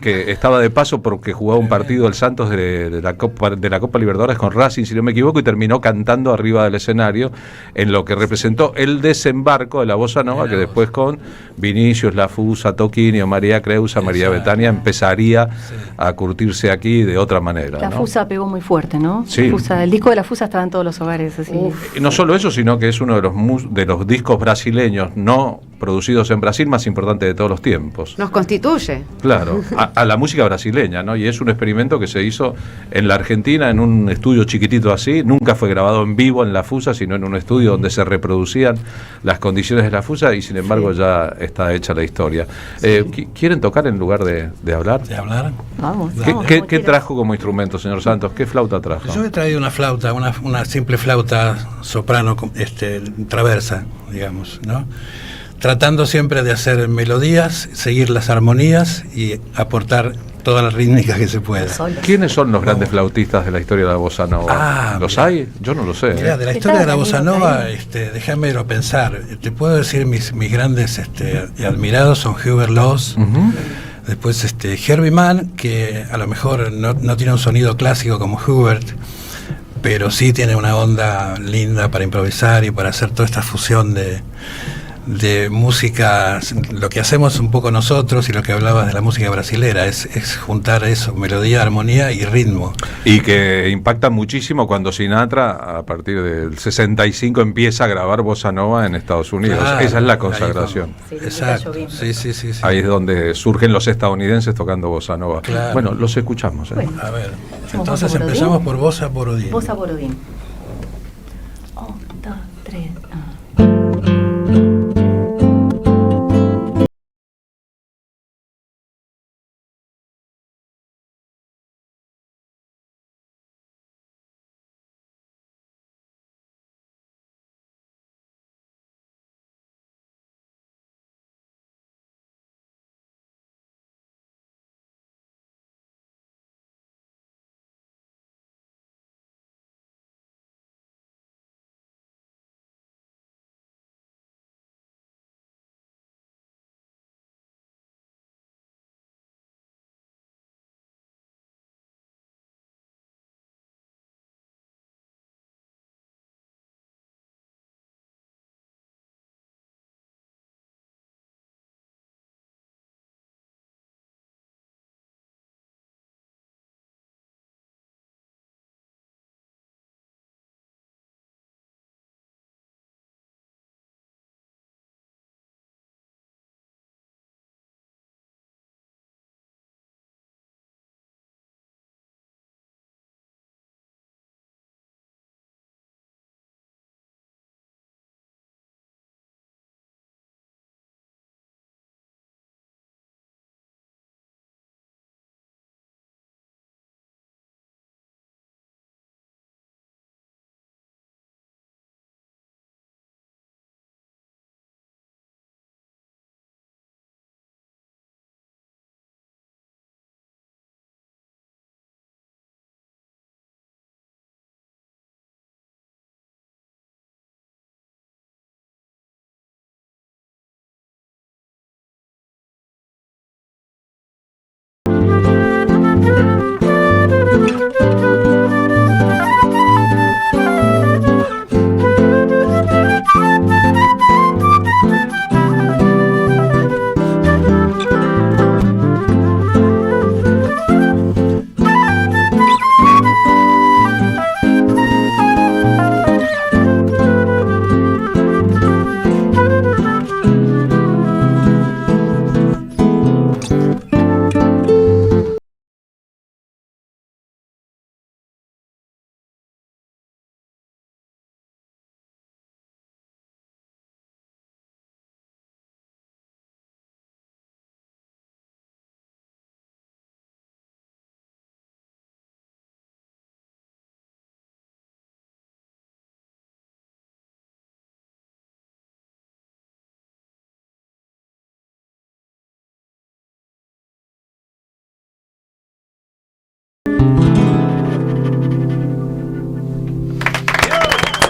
que estaba de paso porque jugaba un partido del Santos de la Copa Libertadores con Racing, si no me equivoco, y terminó cantando arriba del escenario en lo que representó el desembarco de la bossa nova, que después con Vinicius, La Fusa, Toquinho, María Creusa, María Bethania empezaría a curtirse aquí de otra manera. La Fusa pegó muy fuerte, ¿no? Sí. El disco de La Fusa estaba en todos los hogares. Así. Y no solo eso, sino que es uno de los discos brasileños no producidos en Brasil más importante de todos los tiempos. Nos constituye. Claro, a la música brasileña, ¿no? Y es un experimento que se hizo en la Argentina en un estudio chiquitito así, nunca fue grabado en vivo en la FUSA, sino en un estudio donde se reproducían las condiciones de la FUSA y sin embargo ya está hecha la historia. ¿Quieren tocar en lugar de hablar? ¿De hablar? Vamos. ¿Qué trajo como instrumento, señor Santos? ¿Qué flauta trajo? Yo he traído una flauta, una simple flauta soprano, traversa, digamos, ¿no? Tratando siempre de hacer melodías, seguir las armonías y aportar toda la rítmica que se pueda. ¿Quiénes son los grandes flautistas de la historia de la bossa nova? ¿Los hay? Yo no lo sé. Mira, de la historia de la bossa nova, déjamelo pensar. Te puedo decir mis grandes y admirados son Hubert Laws, después Herbie Mann, que a lo mejor no tiene un sonido clásico como Hubert, pero sí tiene una onda linda para improvisar y para hacer toda esta fusión de música. Lo que hacemos un poco nosotros y lo que hablabas de la música brasilera es juntar eso, melodía, armonía y ritmo. Y que impacta muchísimo cuando Sinatra, a partir del 65, empieza a grabar bossa nova en Estados Unidos. Claro, esa es la consagración. Exacto. Sí. Ahí es donde surgen los estadounidenses tocando bossa nova. Claro. Bueno, los escuchamos. Bueno. A ver, entonces empezamos por Bossa Borodín. Bossa Borodín. 1, 2, 3.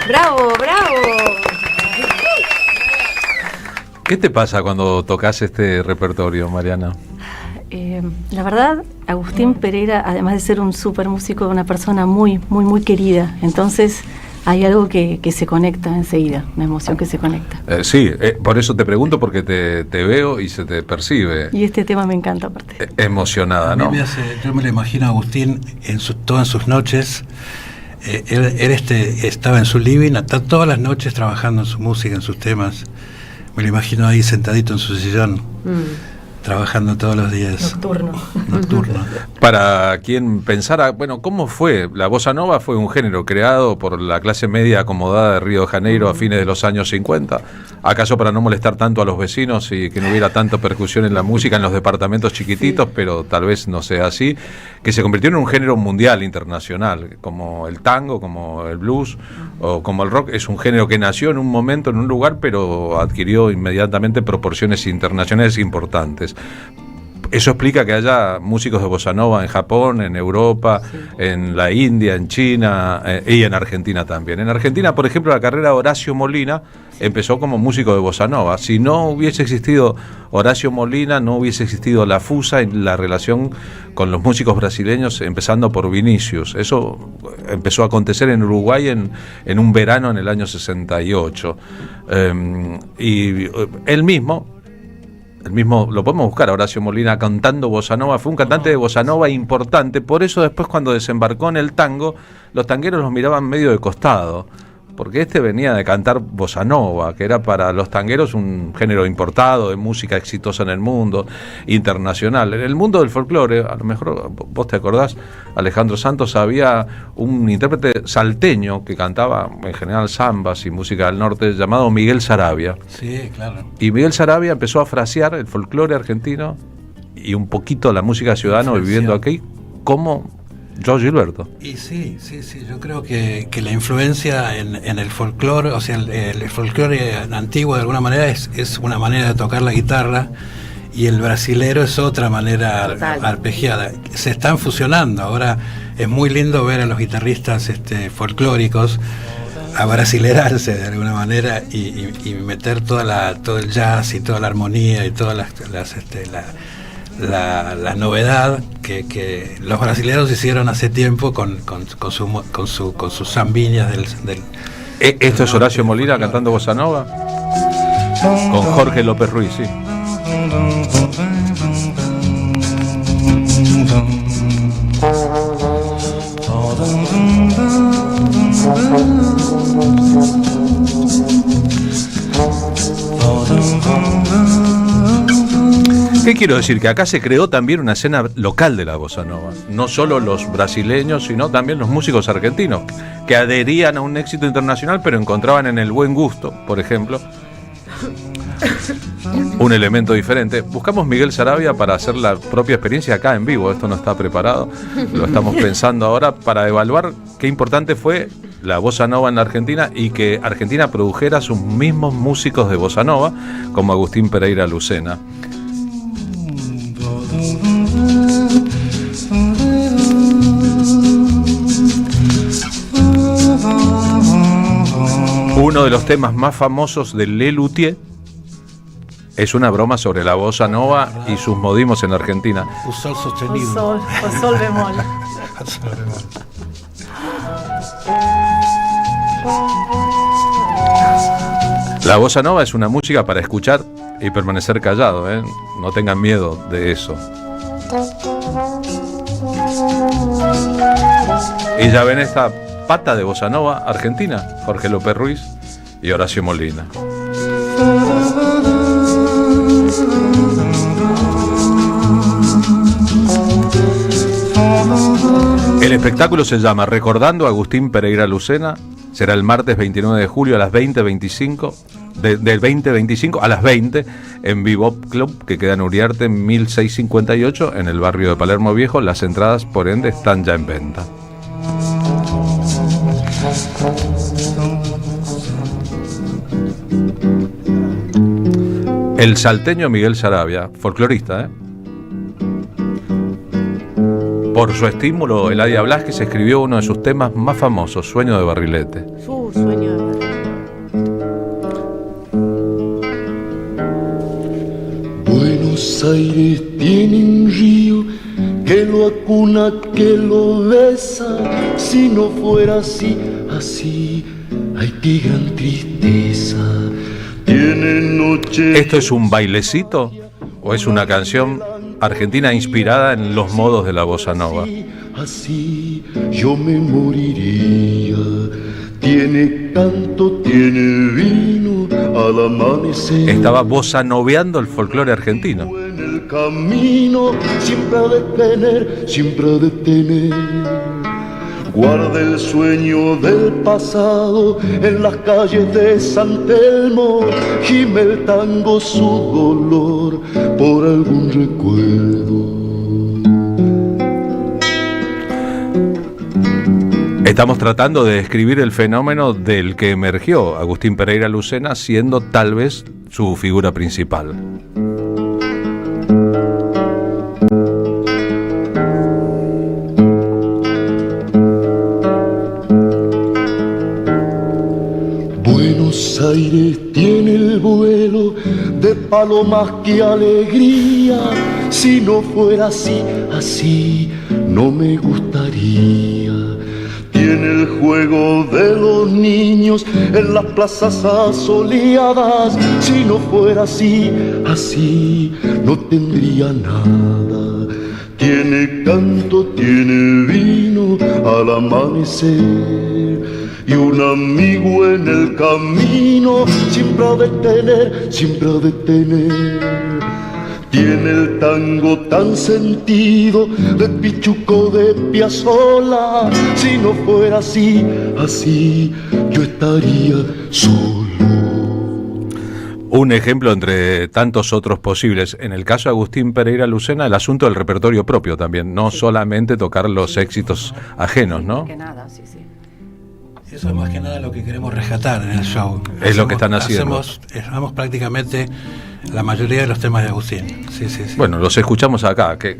¡Bravo, bravo! ¿Qué te pasa cuando tocas este repertorio, Mariana? La verdad, Agustín Pereira, además de ser un súper músico, una persona muy querida. Entonces, hay algo que se conecta enseguida, una emoción que se conecta. Sí, por eso te pregunto, porque te veo y se te percibe. Y este tema me encanta, aparte. Emocionada, ¿no? Yo me lo imagino a Agustín todas sus noches. Él estaba en su living todas las noches trabajando en su música, en sus temas. Me lo imagino ahí sentadito en su sillón, trabajando todos los días. Nocturno. Para quien pensara, bueno, ¿cómo fue? La bossa nova fue un género creado por la clase media acomodada de Río de Janeiro a fines de los años 50. ¿Acaso para no molestar tanto a los vecinos y que no hubiera tanta percusión en la música en los departamentos chiquititos, pero tal vez no sea así, que se convirtió en un género mundial, internacional, como el tango, como el blues o como el rock? Es un género que nació en un momento, en un lugar, pero adquirió inmediatamente proporciones internacionales importantes. Eso explica que haya músicos de bossa nova en Japón, en Europa, en la India, en China y en Argentina también. En Argentina, por ejemplo, la carrera de Horacio Molina empezó como músico de bossa nova. Si no hubiese existido Horacio Molina, no hubiese existido la fusa y la relación con los músicos brasileños, empezando por Vinicius. Eso empezó a acontecer en Uruguay en un verano en el año 68. Y él mismo, lo podemos buscar, Horacio Molina cantando bossa nova, fue un cantante de bossa nova importante. Por eso después, cuando desembarcó en el tango, los tangueros los miraban medio de costado, porque venía de cantar bossa nova, que era para los tangueros un género importado, de música exitosa en el mundo, internacional. En el mundo del folclore, a lo mejor vos te acordás, Alejandro Santos, había un intérprete salteño que cantaba en general zambas y música del norte, llamado Miguel Saravia. Sí, claro. Y Miguel Saravia empezó a frasear el folclore argentino y un poquito la música ciudadana viviendo aquí, como Joe Gilberto. Y sí, yo creo que la influencia en el folclore, o sea, el folclore antiguo de alguna manera es una manera de tocar la guitarra, y el brasilero es otra manera arpegiada. Se están fusionando. Ahora es muy lindo ver a los guitarristas folclóricos a brasilerarse de alguna manera y meter todo el jazz y toda la armonía y todas la novedad que los brasileños hicieron hace tiempo con sus zambiñas del ¿Esto es Horacio Molina cantando bossa nova? Con Jorge López Ruiz, sí. ¿Qué quiero decir? Que acá se creó también una escena local de la bossa nova. No solo los brasileños, sino también los músicos argentinos, que adherían a un éxito internacional, pero encontraban en el buen gusto, por ejemplo, un elemento diferente. Buscamos Miguel Saravia para hacer la propia experiencia acá en vivo. Esto no está preparado, lo estamos pensando ahora para evaluar qué importante fue la bossa nova en la Argentina y que Argentina produjera sus mismos músicos de bossa nova, como Agustín Pereira Lucena. Uno de los temas más famosos de Lelutier es una broma sobre la bossa nova y sus modismos en Argentina. Un sol sostenido. O sol bemol. La bossa nova es una música para escuchar y permanecer callado, ¿eh? No tengan miedo de eso. Y ya ven esta pata de bossa nova argentina, Jorge López Ruiz y Horacio Molina. El espectáculo se llama Recordando a Agustín Pereira Lucena. Será el martes 29 de julio a las 20:25, del 20:25 a las 20 en Bebop Club, que queda en Uriarte 1658 en el barrio de Palermo Viejo. Las entradas, por ende, están ya en venta. El salteño Miguel Saravia, folclorista, Por su estímulo, Eladia Blasquez escribió uno de sus temas más famosos, Sueño de Barrilete. Sueño de Barrilete. Buenos Aires tiene un río que lo acuna, que lo besa. Si no fuera así, ay, qué gran tristeza. Tiene noche. ¿Esto es un bailecito o es una canción argentina inspirada en los modos de la bossa nova? Así yo me moriría. Tiene canto, tiene vino, al amanecer. Estaba bossanoveando el folclore argentino. En el camino siempre ha de tener. Guarda el sueño del pasado en las calles de San Telmo. Gime el tango su dolor por algún recuerdo. Estamos tratando de describir el fenómeno del que emergió Agustín Pereira Lucena, siendo tal vez su figura principal. Buenos Aires tiene el vuelo de palomas, que alegría. Si no fuera así no me gustaría. Tiene el juego de los niños en las plazas asoleadas. Si no fuera así no tendría nada. Tiene canto, tiene vino al amanecer, y un amigo en el camino siempre ha de tener. Tiene el tango tan sentido de Pichuco, de Piazzolla. Si no fuera así yo estaría solo. Un ejemplo entre tantos otros posibles. En el caso de Agustín Pereira Lucena, el asunto del repertorio propio también, no solamente tocar los éxitos ajenos, ¿no? Que nada, sí. Eso es más que nada lo que queremos rescatar en el show. Es lo que están haciendo. Hacemos prácticamente la mayoría de los temas de Agustín. Sí. Bueno, los escuchamos acá, que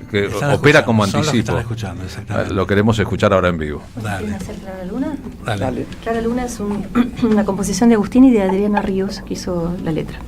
opera como anticipo. Lo escuchando, exactamente. Lo queremos escuchar ahora en vivo. ¿Quieren hacer Clara Luna? Dale. Clara Luna es una composición de Agustín y de Adriana Ríos, que hizo la letra.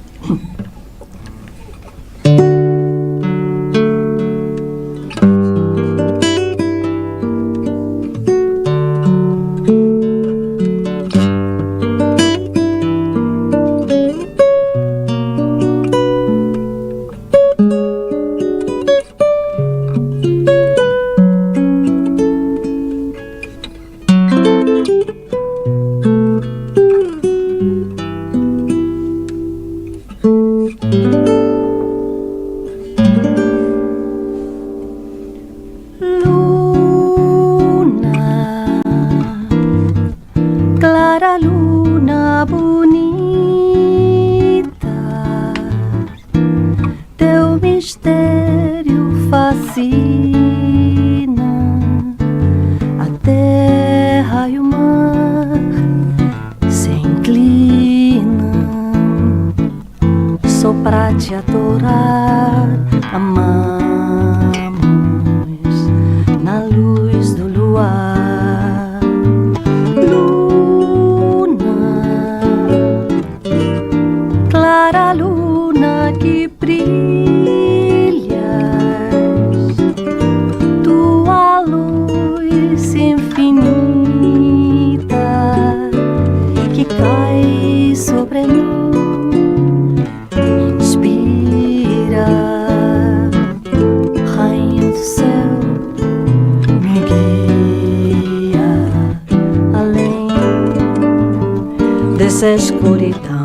Dessa escuridão.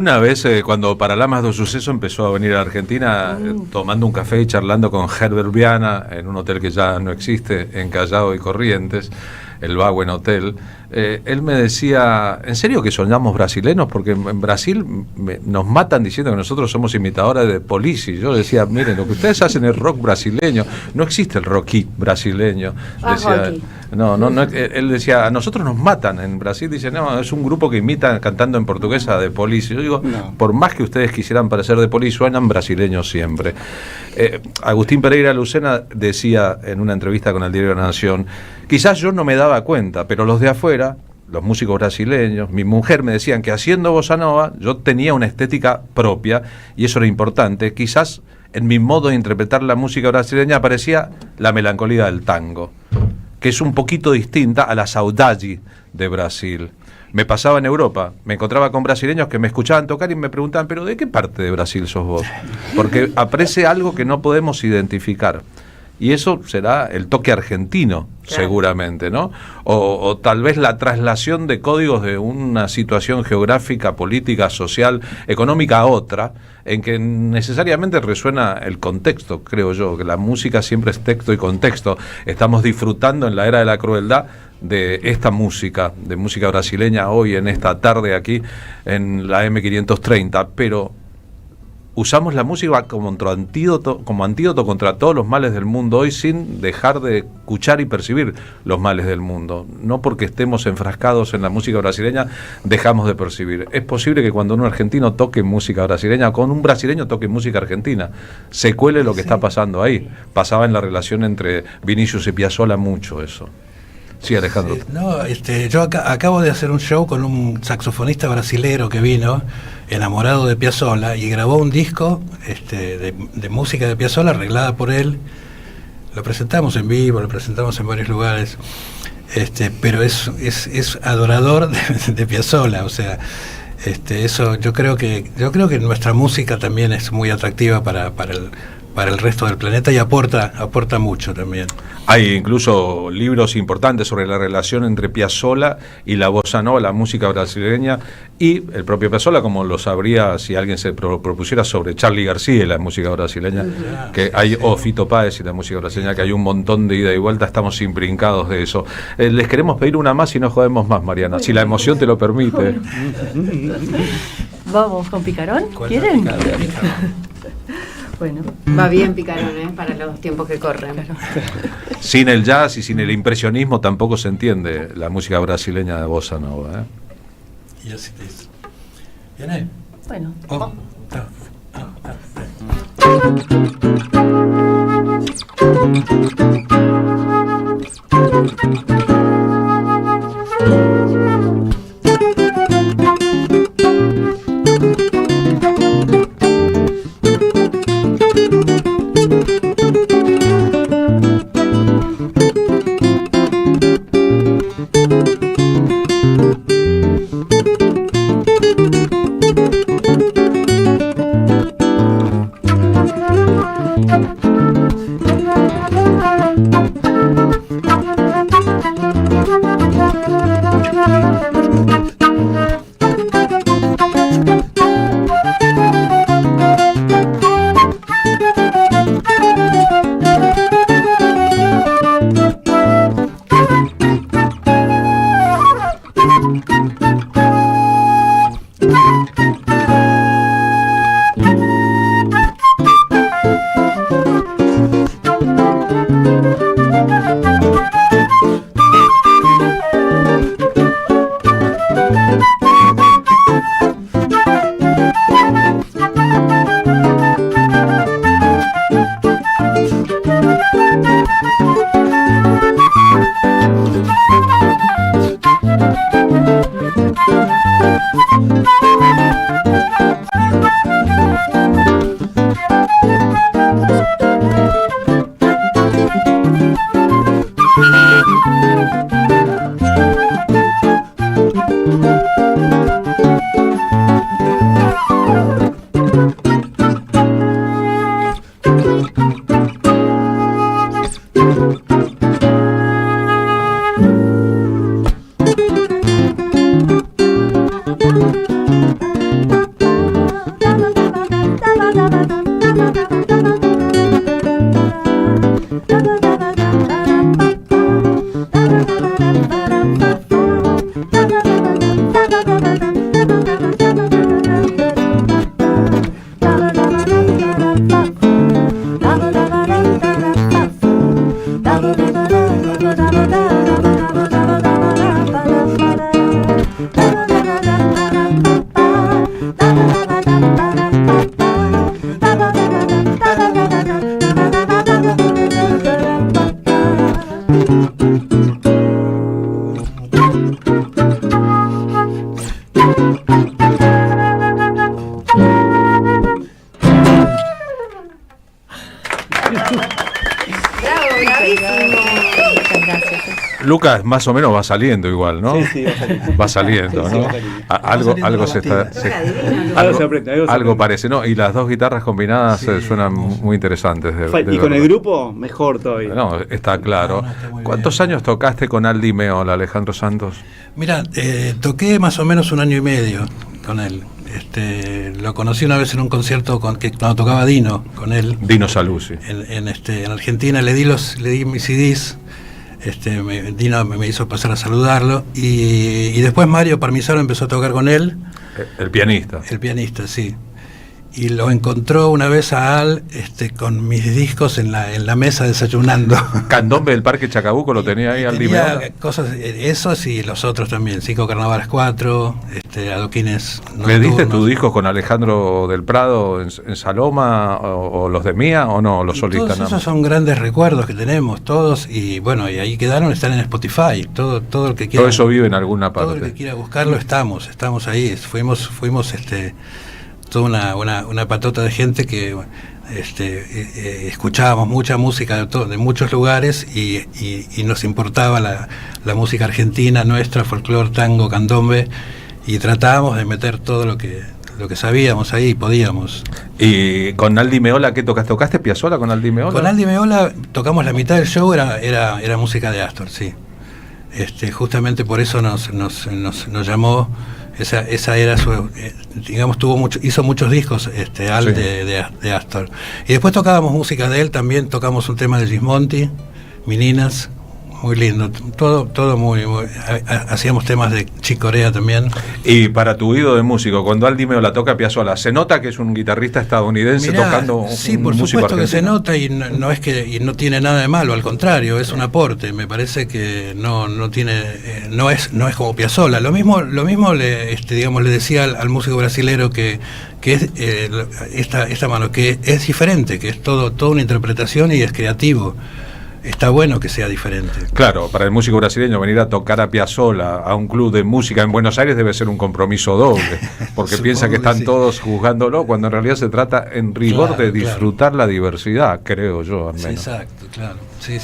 Una vez, cuando Paralamas do Suceso empezó a venir a Argentina, tomando un café y charlando con Herbert Viana en un hotel que ya no existe, en Callao y Corrientes, el Baguen Hotel, él me decía, ¿en serio que soñamos brasileños? Porque en Brasil nos matan diciendo que nosotros somos imitadores de Police. Yo decía, miren, lo que ustedes hacen es rock brasileño, no existe el rocky brasileño. Decía, él decía, a nosotros nos matan en Brasil, dice, no, es un grupo que imita cantando en portuguesa de Police. Yo digo, por más que ustedes quisieran parecer de Police, suenan brasileños siempre. Agustín Pereira Lucena decía en una entrevista con el Diario de la Nación, quizás yo no me daba cuenta, pero los de afuera, los músicos brasileños, mi mujer me decían que haciendo bossa nova yo tenía una estética propia y eso era importante. Quizás en mi modo de interpretar la música brasileña aparecía la melancolía del tango, que es un poquito distinta a la saudade de Brasil. Me pasaba en Europa, me encontraba con brasileños que me escuchaban tocar y me preguntaban, ¿pero de qué parte de Brasil sos vos? Porque aparece algo que no podemos identificar. Y eso será el toque argentino, claro, seguramente, ¿no? O tal vez la traslación de códigos de una situación geográfica, política, social, económica a otra, en que necesariamente resuena el contexto, creo yo, que la música siempre es texto y contexto. Estamos disfrutando en la era de la crueldad de esta música, de música brasileña, hoy en esta tarde aquí en la M530, pero usamos la música como antídoto contra todos los males del mundo hoy, sin dejar de escuchar y percibir los males del mundo. No porque estemos enfrascados en la música brasileña dejamos de percibir. Es posible que cuando un argentino toque música brasileña, con un brasileño toque música argentina, se cuele lo que está pasando ahí. Pasaba en la relación entre Vinicius y Piazzolla mucho eso. Sí, Alejandro. Yo acabo de hacer un show con un saxofonista brasilero que vino, enamorado de Piazzolla, y grabó un disco de música de Piazzolla arreglada por él. Lo presentamos en vivo, lo presentamos en varios lugares, pero es adorador de Piazzolla, o sea, eso yo creo que nuestra música también es muy atractiva para el resto del planeta y aporta mucho también. Hay incluso libros importantes sobre la relación entre Piazzolla y la bossa nova, la música brasileña, y el propio Piazzolla, como lo sabría si alguien se propusiera sobre Charly García y la música brasileña, que hay, o Fito Páez y la música brasileña, que hay un montón de ida y vuelta, estamos imprincados de eso. Les queremos pedir una más y no jodemos más, Mariana, si la emoción te lo permite. Vamos con Picarón, ¿quieren? Bueno. Va bien Picarón, para los tiempos que corren. Sin el jazz y sin el impresionismo tampoco se entiende la música brasileña de bossa nova. Y así te dice. ¿Viene? Bueno. Bravo, bravísimo. Muchas gracias. Lucas más o menos va saliendo igual, ¿no? Sí, va saliendo. Va saliendo, Sí, ¿no? va saliendo. Algo se está... Algo se aprende. Algo parece, ¿no? Y las dos guitarras combinadas suenan muy interesantes. Y con el grupo, mejor todavía. No, está claro. ¿Cuántos años tocaste con Aldi Meola, Alejandro Santos? Mira, toqué más o menos 1 año y medio con él. Lo conocí una vez en un concierto cuando tocaba Dino con él. Dino Saluzzi. En Argentina le di mis CDs. Dino me hizo pasar a saludarlo y después Mario Parmisano empezó a tocar con él. El pianista. El pianista, sí. Y lo encontró una vez a Al con mis discos en la mesa desayunando. Candombe del Parque Chacabuco lo tenía ahí Aldi Meola. Cosas, esos y los otros también, 5 Carnavales 4, Adoquines. ¿Le diste tu disco con Alejandro del Prado en Saloma o los de Mía o no, los solistas? Todos esos son grandes recuerdos que tenemos todos y bueno, y ahí quedaron, están en Spotify, todo el que quiera. Todo eso vive en alguna parte. Todo el que quiera buscarlo estamos ahí, fuimos toda una patota de gente que escuchábamos mucha música de muchos lugares y nos importaba la música argentina nuestra, folclore, tango, candombe, y tratábamos de meter todo lo que sabíamos ahí, podíamos. ¿Y con Aldi Meola qué tocaste? ¿Tocaste Piazzolla con Aldi Meola? Con Aldi Meola tocamos la mitad del show, era música de Astor, sí. Justamente por eso nos llamó. Esa era su, digamos, hizo muchos discos Al Sí. de Astor. Y después tocábamos música de él, también tocamos un tema de Gismonti, Meninas, muy lindo, todo muy hacíamos temas de Chick Corea también. Y para tu oído de músico, cuando Aldi Meola toca Piazzolla, ¿se nota que es un guitarrista estadounidense tocando sí, un por músico supuesto que se argentino? nota y no tiene nada de malo, al contrario, es un aporte. Me parece que no es como Piazzolla. Lo mismo le decía al músico brasilero que es esta mano, que es diferente, que es toda una interpretación y es creativo. Está bueno que sea diferente. Claro, para el músico brasileño venir a tocar a Piazzolla a un club de música en Buenos Aires debe ser un compromiso doble, porque piensa que están todos juzgándolo, cuando en realidad se trata en rigor de disfrutar la diversidad, creo yo, al menos. Sí, exacto, claro. Sí.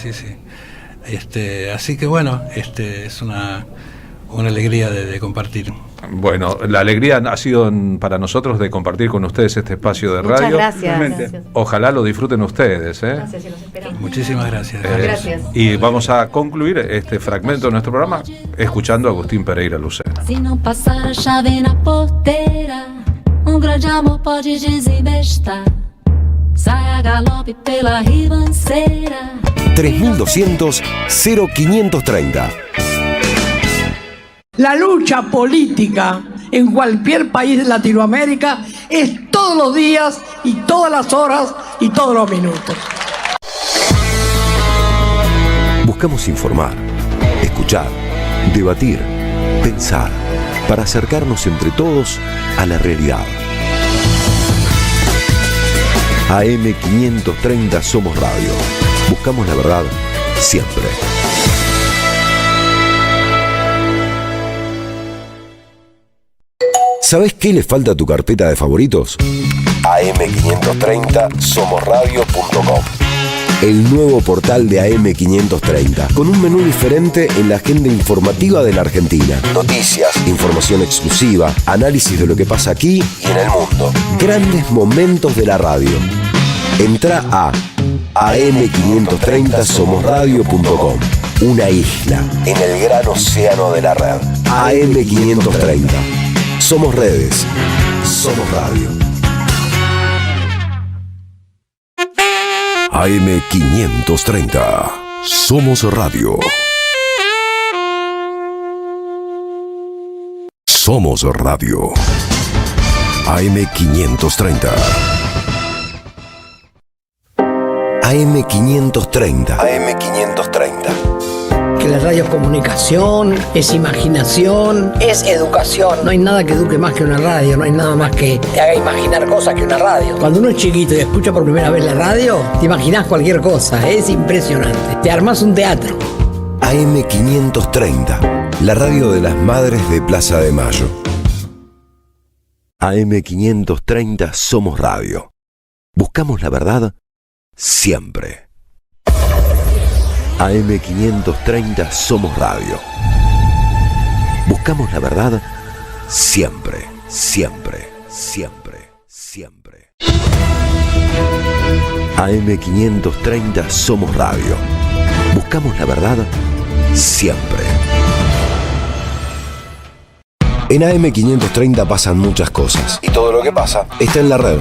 Así que bueno, es una alegría de compartir. Bueno, la alegría ha sido para nosotros de compartir con ustedes este espacio de radio. Muchas gracias. Ojalá lo disfruten ustedes. Gracias, y los esperamos. Muchísimas gracias. Gracias. Y vamos a concluir este fragmento de nuestro programa escuchando a Agustín Pereira Lucena. Se não passar a chave na porteira, grande amor pode desembestar. Sai a galope pela ribanceira. 3200 0530. La lucha política en cualquier país de Latinoamérica es todos los días y todas las horas y todos los minutos. Buscamos informar, escuchar, debatir, pensar, para acercarnos entre todos a la realidad. AM530 Somos Radio. Buscamos la verdad siempre. ¿Sabes qué le falta a tu carpeta de favoritos? AM530 somosradio.com. El nuevo portal de AM530, con un menú diferente en la agenda informativa de la Argentina. Noticias, información exclusiva, análisis de lo que pasa aquí y en el mundo. Grandes momentos de la radio. Entra a am530 somosradio.com. Una isla en el gran océano de la red. AM530. Somos redes. Somos radio. AM530. Somos radio. Somos radio. AM530. AM530. AM530. Que la radio es comunicación, es imaginación, es educación. No hay nada que eduque más que una radio, no hay nada más que te haga imaginar cosas que una radio. Cuando uno es chiquito y escucha por primera vez la radio, te imaginas cualquier cosa, es impresionante. Te armás un teatro. AM530, la radio de las madres de Plaza de Mayo. AM530 Somos Radio. Buscamos la verdad siempre. AM530 Somos Radio. Buscamos la verdad siempre, siempre, siempre, siempre. AM530 Somos Radio. Buscamos la verdad siempre. En AM530 pasan muchas cosas y todo lo que pasa está en la red.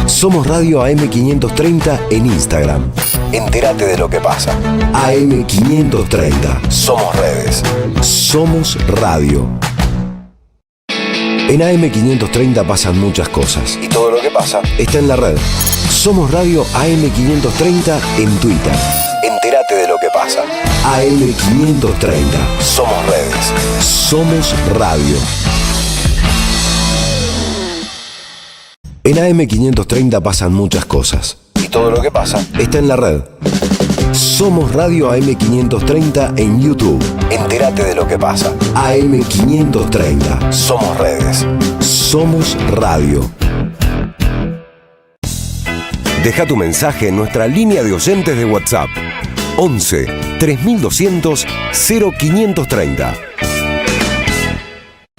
Somos Radio AM530 en Instagram. Entérate de lo que pasa. AM530. Somos redes. Somos radio. En AM530 pasan muchas cosas y todo lo que pasa está en la red. Somos Radio AM530 en Twitter. Entérate de lo que pasa. AM530. Somos redes. Somos radio. En AM530 pasan muchas cosas y todo lo que pasa está en la red. Somos Radio AM530 en YouTube. Entérate de lo que pasa. AM530. Somos redes. Somos radio. Deja tu mensaje en nuestra línea de oyentes de WhatsApp. 11 3200 0530.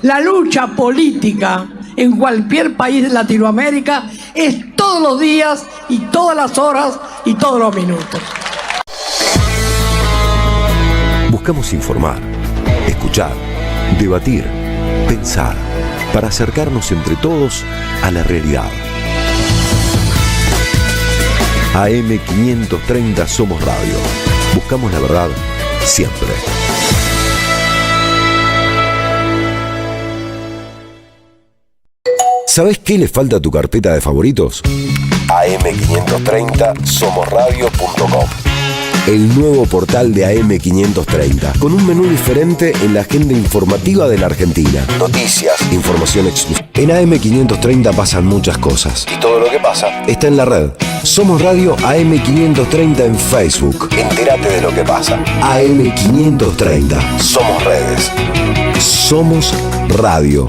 La lucha política en cualquier país de Latinoamérica es todos los días y todas las horas y todos los minutos. Buscamos informar, escuchar, debatir, pensar, para acercarnos entre todos a la realidad. AM530 Somos Radio. Buscamos la verdad siempre. ¿Sabes qué le falta a tu carpeta de favoritos? AM530 somosradio.com. El nuevo portal de AM530, con un menú diferente en la agenda informativa de la Argentina. Noticias, información exclusiva. En AM530 pasan muchas cosas y todo lo que pasa está en la red. Somos Radio AM530 en Facebook. Entérate de lo que pasa. AM530. Somos redes. Somos radio.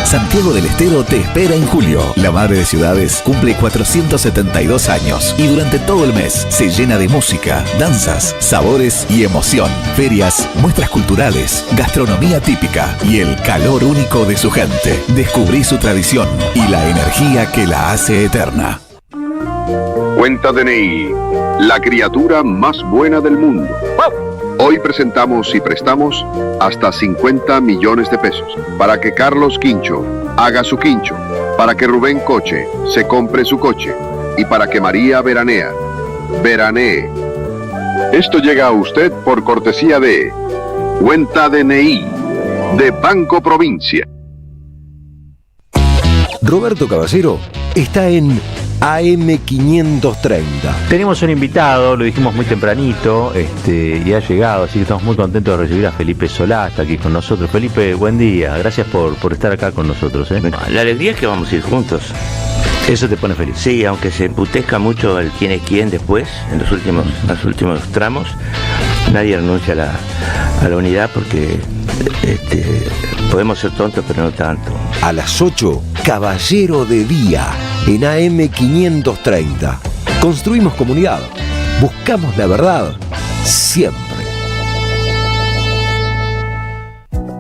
Santiago del Estero te espera en julio. La Madre de Ciudades cumple 472 años y durante todo el mes se llena de música, danzas, sabores y emoción. Ferias, muestras culturales, gastronomía típica y el calor único de su gente. Descubrí su tradición y la energía que la hace eterna. Cuenta DNI, la criatura más buena del mundo. Hoy presentamos y prestamos hasta 50 millones de pesos para que Carlos Quincho haga su quincho, para que Rubén Coche se compre su coche y para que María veranee. Esto llega a usted por cortesía de Cuenta DNI de Banco Provincia. Roberto Caballero está en AM530. Tenemos un invitado, lo dijimos muy tempranito, y ha llegado, así que estamos muy contentos de recibir a Felipe Solá, está aquí con nosotros. Felipe, buen día, gracias por estar acá con nosotros. La alegría es que vamos a ir juntos. ¿Eso te pone feliz? Sí, aunque se emputezca mucho el quién es quién después, en los últimos tramos, nadie renuncia a la unidad porque podemos ser tontos, pero no tanto. A las 8, Caballero de Día, en AM530. Construimos comunidad. Buscamos la verdad siempre.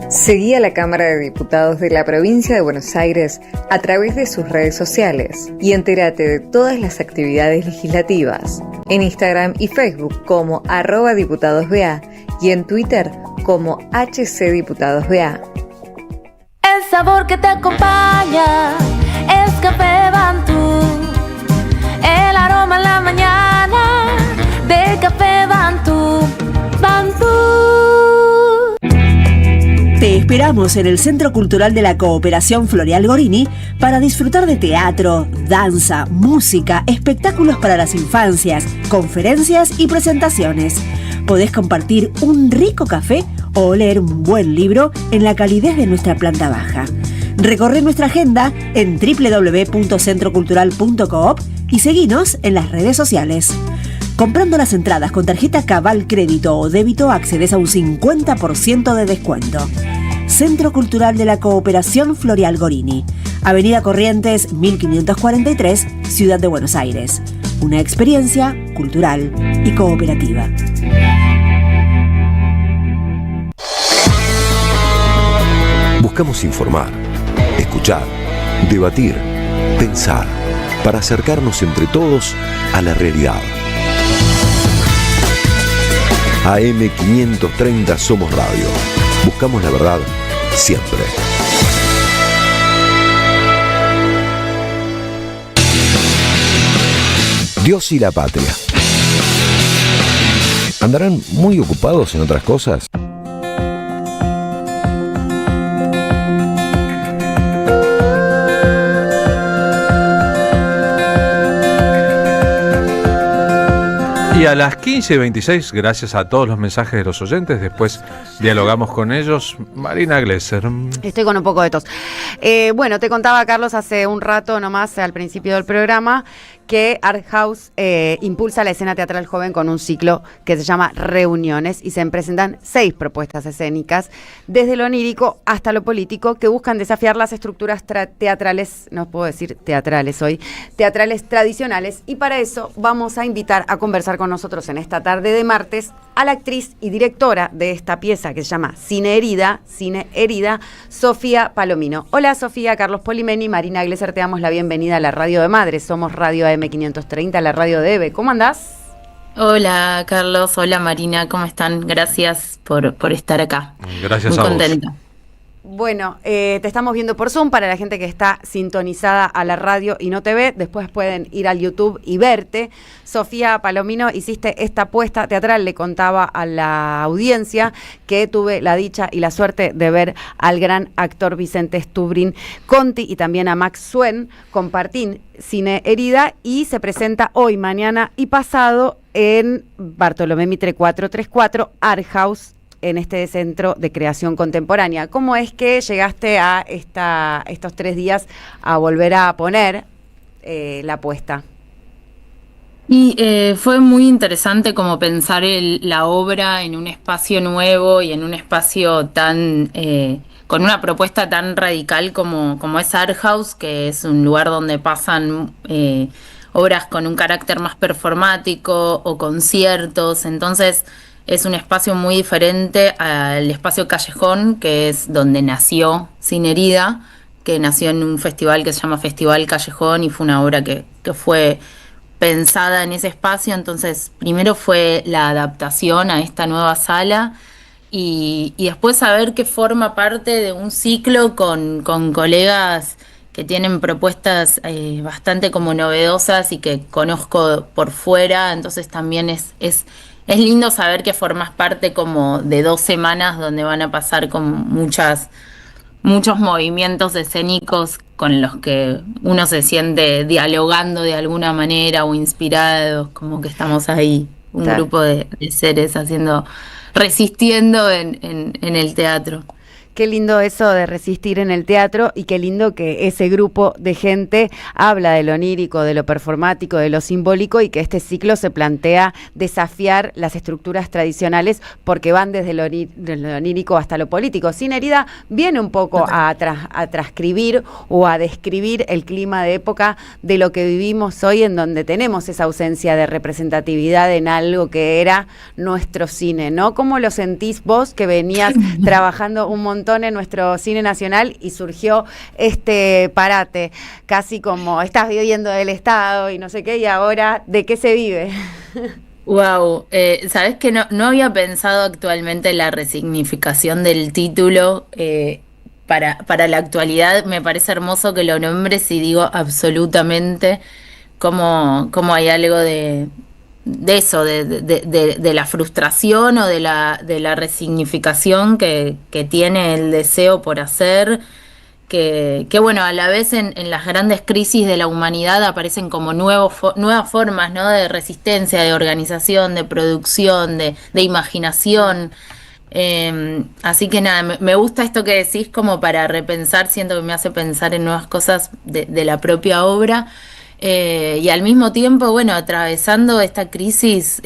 Seguí a la Cámara de Diputados de la Provincia de Buenos Aires a través de sus redes sociales y entérate de todas las actividades legislativas en Instagram y Facebook como @diputadosBA y en Twitter como HCDiputadosBA. El sabor que te acompaña es Café Bantú. El aroma en la mañana de Café Bantú. Bantú. Te esperamos en el Centro Cultural de la Cooperación Floreal Gorini para disfrutar de teatro, danza, música, espectáculos para las infancias, conferencias y presentaciones. Podés compartir un rico café o leer un buen libro en la calidez de nuestra planta baja. Recorre nuestra agenda en www.centrocultural.coop y seguinos en las redes sociales. Comprando las entradas con tarjeta Cabal Crédito o Débito accedes a un 50% de descuento. Centro Cultural de la Cooperación Floreal Gorini. Avenida Corrientes 1543, Ciudad de Buenos Aires. Una experiencia cultural y cooperativa. Buscamos informar, escuchar, debatir, pensar, para acercarnos entre todos a la realidad. AM530 Somos Radio. Buscamos la verdad siempre. Dios y la patria. ¿Andarán muy ocupados en otras cosas? Y a las 15:26, gracias a todos los mensajes de los oyentes, después dialogamos con ellos. Marina Glesser. Estoy con un poco de tos. Bueno, te contaba, Carlos, hace un rato nomás, al principio del programa, que Art House impulsa la escena teatral joven con un ciclo que se llama Reuniones y se presentan 6 propuestas escénicas, desde lo onírico hasta lo político, que buscan desafiar las estructuras teatrales, no puedo decir teatrales hoy, teatrales tradicionales, y para eso vamos a invitar a conversar con nosotros en esta tarde de martes a la actriz y directora de esta pieza que se llama Cine Herida, Sofía Palomino. Hola Sofía, Carlos Polimeni, Marina Glesser, te damos la bienvenida a la Radio de Madres, somos Radio AM530, la radio de EVE. ¿Cómo andás? Hola Carlos, hola Marina, ¿cómo están? Gracias por estar acá. Gracias. Muy a contenta. vos. Bueno, te estamos viendo por Zoom para la gente que está sintonizada a la radio y no te ve. Después pueden ir al YouTube y verte. Sofía Palomino, hiciste esta apuesta teatral. Le contaba a la audiencia que tuve la dicha y la suerte de ver al gran actor Vicente Stubrin Conti y también a Max Swen compartir Cine Herida, y se presenta hoy, mañana y pasado en Bartolomé Mitre 434, Art House, en este centro de creación contemporánea. ¿Cómo es que llegaste a estos 3 días a volver a poner la apuesta? Y fue muy interesante como pensar la obra en un espacio nuevo y en un espacio tan con una propuesta tan radical como es Art House, que es un lugar donde pasan obras con un carácter más performático o conciertos. Entonces es un espacio muy diferente al espacio Callejón, que es donde nació Cine Herida, que nació en un festival que se llama Festival Callejón, y fue una obra que fue pensada en ese espacio. Entonces primero fue la adaptación a esta nueva sala, y después saber que forma parte de un ciclo con colegas que tienen propuestas bastante como novedosas y que conozco por fuera. Entonces también es lindo saber que formas parte como de 2 semanas donde van a pasar como muchos movimientos escénicos con los que uno se siente dialogando de alguna manera o inspirados, como que estamos ahí, un Claro. grupo de seres resistiendo en el teatro. Qué lindo eso de resistir en el teatro, y qué lindo que ese grupo de gente habla de lo onírico, de lo performático, de lo simbólico, y que este ciclo se plantea desafiar las estructuras tradicionales porque van desde lo onírico hasta lo político. Cine Herida viene un poco a transcribir o a describir el clima de época de lo que vivimos hoy, en donde tenemos esa ausencia de representatividad en algo que era nuestro cine, ¿no? ¿Cómo lo sentís vos, que venías trabajando un montón en nuestro cine nacional y surgió este parate, casi como estás viviendo del Estado y no sé qué, y ahora ¿de qué se vive? Wow, sabes que no había pensado actualmente en la resignificación del título. Para la actualidad me parece hermoso que lo nombres, y digo absolutamente como hay algo de eso, de la frustración o de la resignificación que tiene el deseo por hacer, que bueno, a la vez en las grandes crisis de la humanidad aparecen como nuevas formas, ¿no?, de resistencia, de organización, de producción, de imaginación. Así que nada, me gusta esto que decís como para repensar, siento que me hace pensar en nuevas cosas de la propia obra. Y al mismo tiempo, bueno, atravesando esta crisis,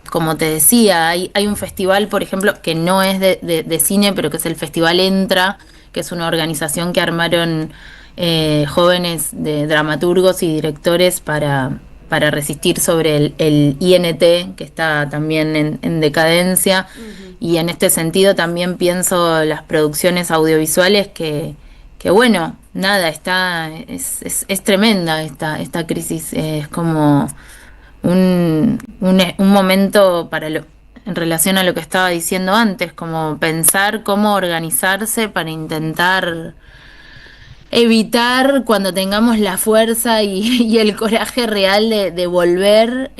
como te decía, hay un festival, por ejemplo, que no es de cine, pero que es el Festival Entra, que es una organización que armaron jóvenes de dramaturgos y directores para resistir sobre el INT, que está también en decadencia. Y en este sentido también pienso las producciones audiovisuales que bueno, nada, es tremenda esta crisis. Es como un momento en relación a lo que estaba diciendo antes, como pensar cómo organizarse para intentar evitar, cuando tengamos la fuerza y el coraje real de volver,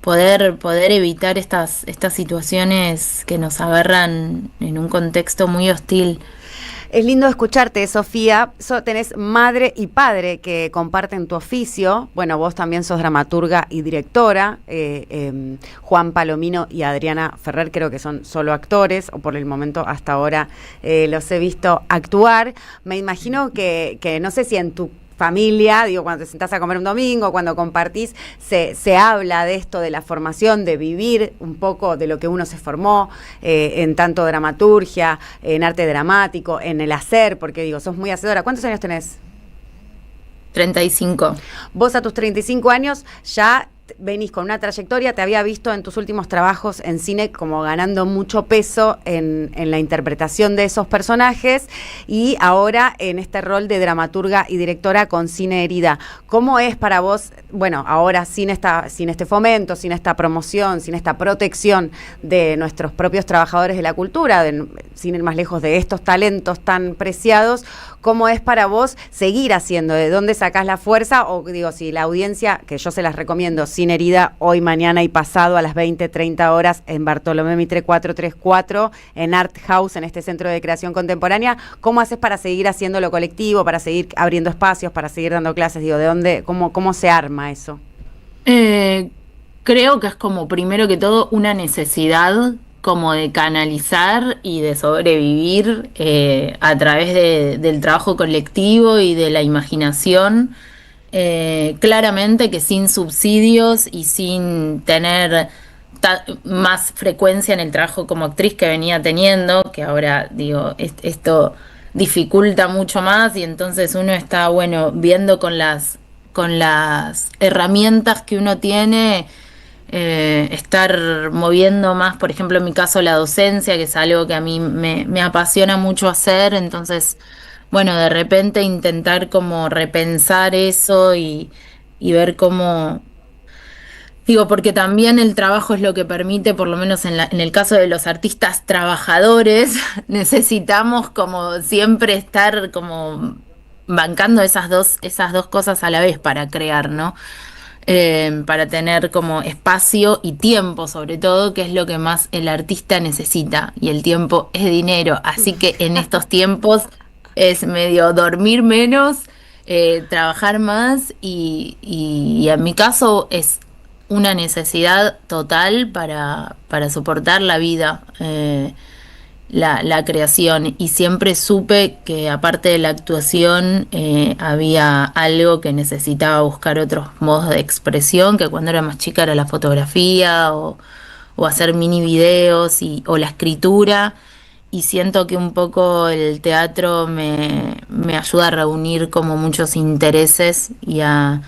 poder evitar estas situaciones que nos agarran en un contexto muy hostil. Es lindo escucharte, Sofía. Tenés madre y padre que comparten tu oficio. Bueno, vos también sos dramaturga y directora. Juan Palomino y Adriana Ferrer creo que son solo actores, o por el momento hasta ahora los he visto actuar. Me imagino que no sé si en tu familia, digo, cuando te sentás a comer un domingo, cuando compartís, se habla de esto, de la formación, de vivir un poco de lo que uno se formó, en tanto dramaturgia, en arte dramático, en el hacer, porque digo, sos muy hacedora. ¿Cuántos años tenés? 35. Vos a tus 35 años ya venís con una trayectoria, te había visto en tus últimos trabajos en cine como ganando mucho peso en la interpretación de esos personajes, y ahora en este rol de dramaturga y directora con Cine Herida. ¿Cómo es para vos, bueno, ahora sin este fomento, sin esta promoción, sin esta protección de nuestros propios trabajadores de la cultura, sin ir más lejos de estos talentos tan preciados, cómo es para vos seguir haciendo? ¿De dónde sacás la fuerza? O digo, si la audiencia, que yo se las recomiendo, Cine Herida, hoy, mañana y pasado a las 20:30 horas en Bartolomé Mitre 434, en Art House, en este centro de creación contemporánea. ¿Cómo haces para seguir haciendo lo colectivo, para seguir abriendo espacios, para seguir dando clases? Digo, ¿de dónde, cómo se arma eso? Creo que es como, primero que todo, una necesidad como de canalizar y de sobrevivir a través del trabajo colectivo y de la imaginación. Claramente que sin subsidios y sin tener más frecuencia en el trabajo como actriz que venía teniendo, que ahora digo, esto dificulta mucho más, y entonces uno está, bueno, viendo con las herramientas que uno tiene, estar moviendo más, por ejemplo en mi caso la docencia, que es algo que a mí me apasiona mucho hacer. Entonces, bueno, de repente intentar como repensar eso y ver cómo, digo, porque también el trabajo es lo que permite, por lo menos en el caso de los artistas trabajadores, necesitamos como siempre estar como bancando esas dos cosas a la vez para crear, ¿no? Para tener como espacio y tiempo, sobre todo, que es lo que más el artista necesita, y el tiempo es dinero, así que en estos tiempos es medio dormir menos, trabajar más, y en mi caso es una necesidad total para soportar la vida, la creación. Y siempre supe que aparte de la actuación había algo que necesitaba buscar otros modos de expresión, que cuando era más chica era la fotografía o hacer mini videos o la escritura. Y siento que un poco el teatro me ayuda a reunir como muchos intereses y a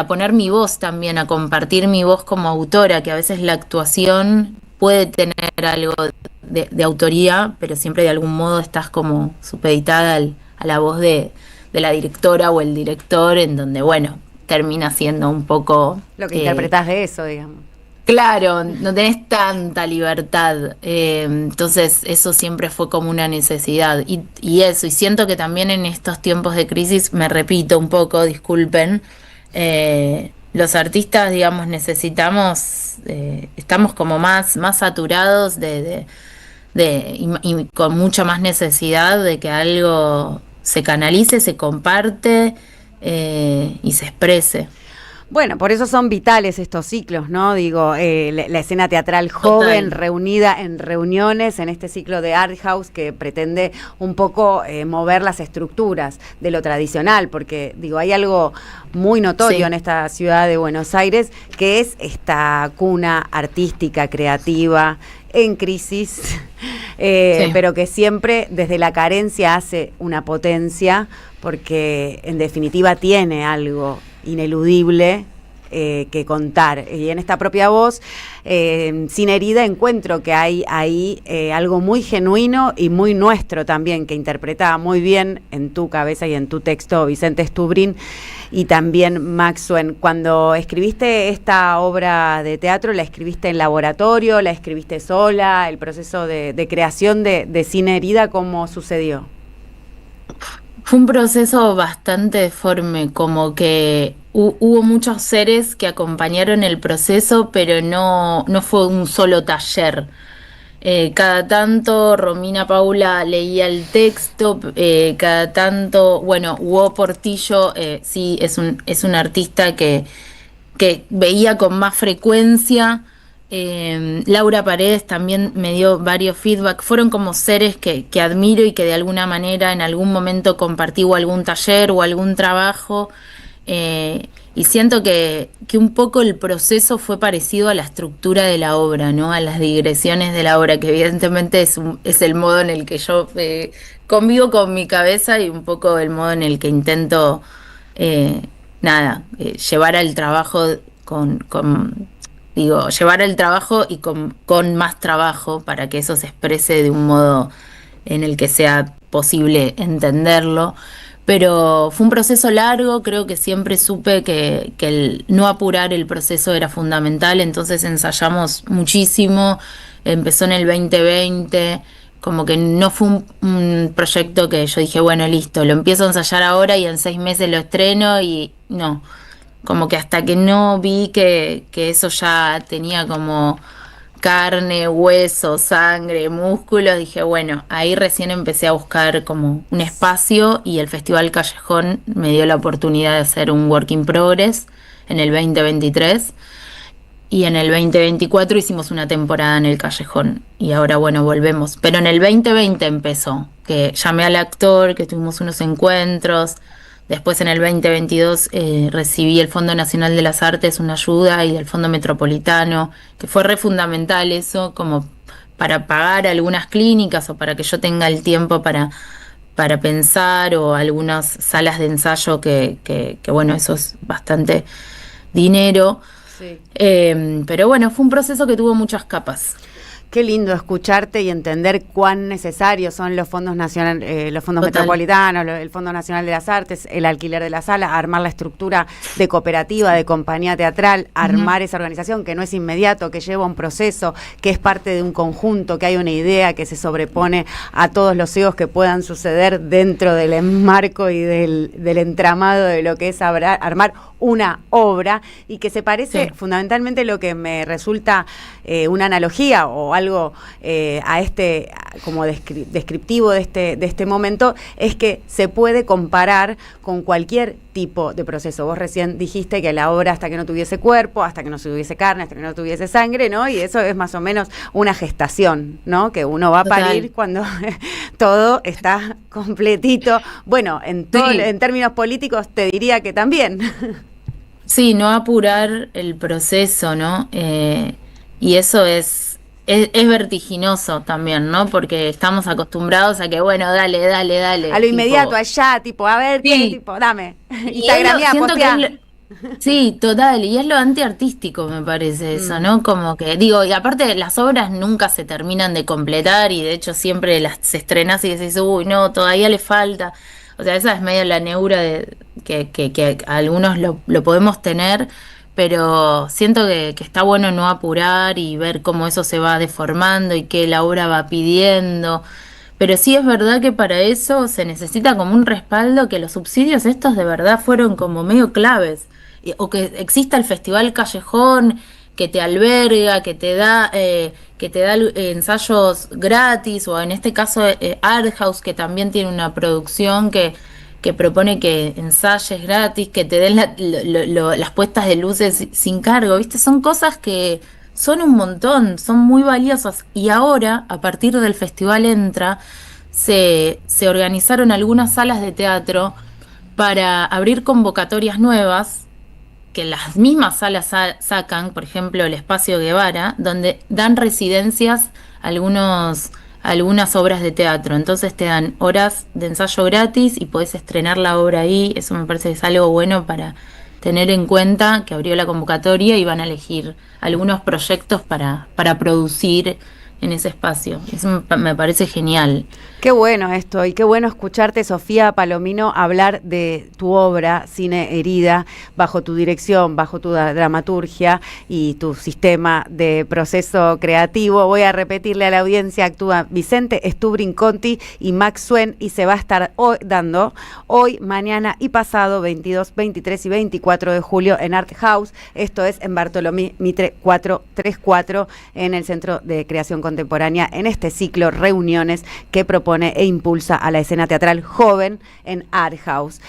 poner mi voz también, a compartir mi voz como autora, que a veces la actuación puede tener algo de autoría, pero siempre de algún modo estás como supeditada a la voz de la directora o el director, en donde, bueno, termina siendo un poco lo que interpretás de eso, digamos. Claro, no tenés tanta libertad, entonces eso siempre fue como una necesidad, y eso, y siento que también en estos tiempos de crisis, me repito un poco, disculpen, los artistas, digamos, necesitamos, estamos como más saturados y con mucha más necesidad de que algo se canalice, se comparte y se exprese. Bueno, por eso son vitales estos ciclos, ¿no? Digo, la escena teatral joven, total, reunida en reuniones en este ciclo de Art House, que pretende un poco mover las estructuras de lo tradicional, porque digo, hay algo muy notorio en esta ciudad de Buenos Aires, que es esta cuna artística, creativa, en crisis, pero que siempre desde la carencia hace una potencia, porque en definitiva tiene algo ineludible que contar. Y en esta propia voz, Sin Herida, encuentro que hay ahí algo muy genuino y muy nuestro también, que interpretaba muy bien en tu cabeza y en tu texto Vicente Stubrin y también Maxwell. Cuando escribiste esta obra de teatro, ¿la escribiste en laboratorio? ¿La escribiste sola? ¿El proceso de creación de Sin Herida, cómo sucedió? Fue un proceso bastante deforme, como que hubo muchos seres que acompañaron el proceso, pero no fue un solo taller. Cada tanto Romina Paula leía el texto, cada tanto, bueno, Hugo Portillo sí es un artista que veía con más frecuencia. Laura Paredes también me dio varios feedback. Fueron como seres que admiro y que de alguna manera en algún momento compartí o algún taller o algún trabajo, y siento que un poco el proceso fue parecido a la estructura de la obra, ¿no? A las digresiones de la obra, que evidentemente es el modo en el que yo convivo con mi cabeza y un poco el modo en el que intento llevar al trabajo llevar el trabajo y con más trabajo, para que eso se exprese de un modo en el que sea posible entenderlo. Pero fue un proceso largo, creo que siempre supe que el no apurar el proceso era fundamental, entonces ensayamos muchísimo. Empezó en el 2020, como que no fue un proyecto que yo dije, bueno, listo, lo empiezo a ensayar ahora y en 6 meses lo estreno, y no. Como que hasta que no vi que eso ya tenía como carne, hueso, sangre, músculos, dije, bueno, ahí recién empecé a buscar como un espacio, y el Festival Callejón me dio la oportunidad de hacer un work in progress en el 2023, y en el 2024 hicimos una temporada en el Callejón, y ahora, bueno, volvemos. Pero en el 2020 empezó, que llamé al actor, que tuvimos unos encuentros. Después en el 2022 recibí el Fondo Nacional de las Artes, una ayuda, y del Fondo Metropolitano, que fue re fundamental eso, como para pagar algunas clínicas o para que yo tenga el tiempo para pensar, o algunas salas de ensayo que bueno, eso es bastante dinero. Sí. Pero bueno, fue un proceso que tuvo muchas capas. Qué lindo escucharte y entender cuán necesarios son los fondos nacionales, los fondos metropolitanos, el Fondo Nacional de las Artes, el alquiler de la sala, armar la estructura de cooperativa, de compañía teatral, armar esa organización que no es inmediato, que lleva un proceso, que es parte de un conjunto, que hay una idea que se sobrepone a todos los egos que puedan suceder dentro del enmarco y del entramado de lo que es armar una obra, y que se parece fundamentalmente, lo que me resulta una analogía o algo a como descriptivo de este momento, es que se puede comparar con cualquier tipo de proceso. Vos recién dijiste que la obra, hasta que no tuviese cuerpo, hasta que no tuviese carne, hasta que no tuviese sangre, ¿no? Y eso es más o menos una gestación, ¿no? Que uno va a parir cuando todo está completito. Bueno, en términos políticos te diría que también. Sí, no apurar el proceso, ¿no? Y eso es vertiginoso también, ¿no? Porque estamos acostumbrados a que, bueno, dale. A lo inmediato, allá, tipo, a ver, ¿qué? Tipo, dame. Instagramea, postea. Sí, total, y es lo antiartístico, me parece eso, ¿no? Como que, digo, y aparte las obras nunca se terminan de completar, y de hecho siempre se estrenas y decís, uy, no, todavía le falta. O sea, esa es medio la neura de que algunos lo podemos tener, pero siento que está bueno no apurar y ver cómo eso se va deformando y qué la obra va pidiendo. Pero sí es verdad que para eso se necesita como un respaldo, que los subsidios estos de verdad fueron como medio claves. O que exista el Festival Callejón, que te alberga, que te da ensayos gratis, o en este caso Art House, que también tiene una producción que propone que ensayes gratis, que te den las puestas de luces sin cargo, ¿viste? Son cosas que son un montón, son muy valiosas. Y ahora, a partir del Festival Entra, se organizaron algunas salas de teatro para abrir convocatorias nuevas, que las mismas salas sacan, por ejemplo el Espacio Guevara, donde dan residencias a algunos algunas obras de teatro. Entonces te dan horas de ensayo gratis y podés estrenar la obra ahí. Eso me parece que es algo bueno para tener en cuenta, que abrió la convocatoria y van a elegir algunos proyectos para producir en ese espacio. Eso me parece genial. Qué bueno esto, y qué bueno escucharte, Sofía Palomino, hablar de tu obra Cine Herida, bajo tu dirección, bajo tu dramaturgia y tu sistema de proceso creativo. Voy a repetirle a la audiencia: actúa Vicente Stubrin-Conti y Max Swen, y se va a estar dando hoy, mañana y pasado, 22, 23 y 24 de julio en Art House. Esto es en Bartolomé Mitre 434, en el Centro de Creación Contemporánea, en este ciclo Reuniones que propone e impulsa a la escena teatral joven en Art House.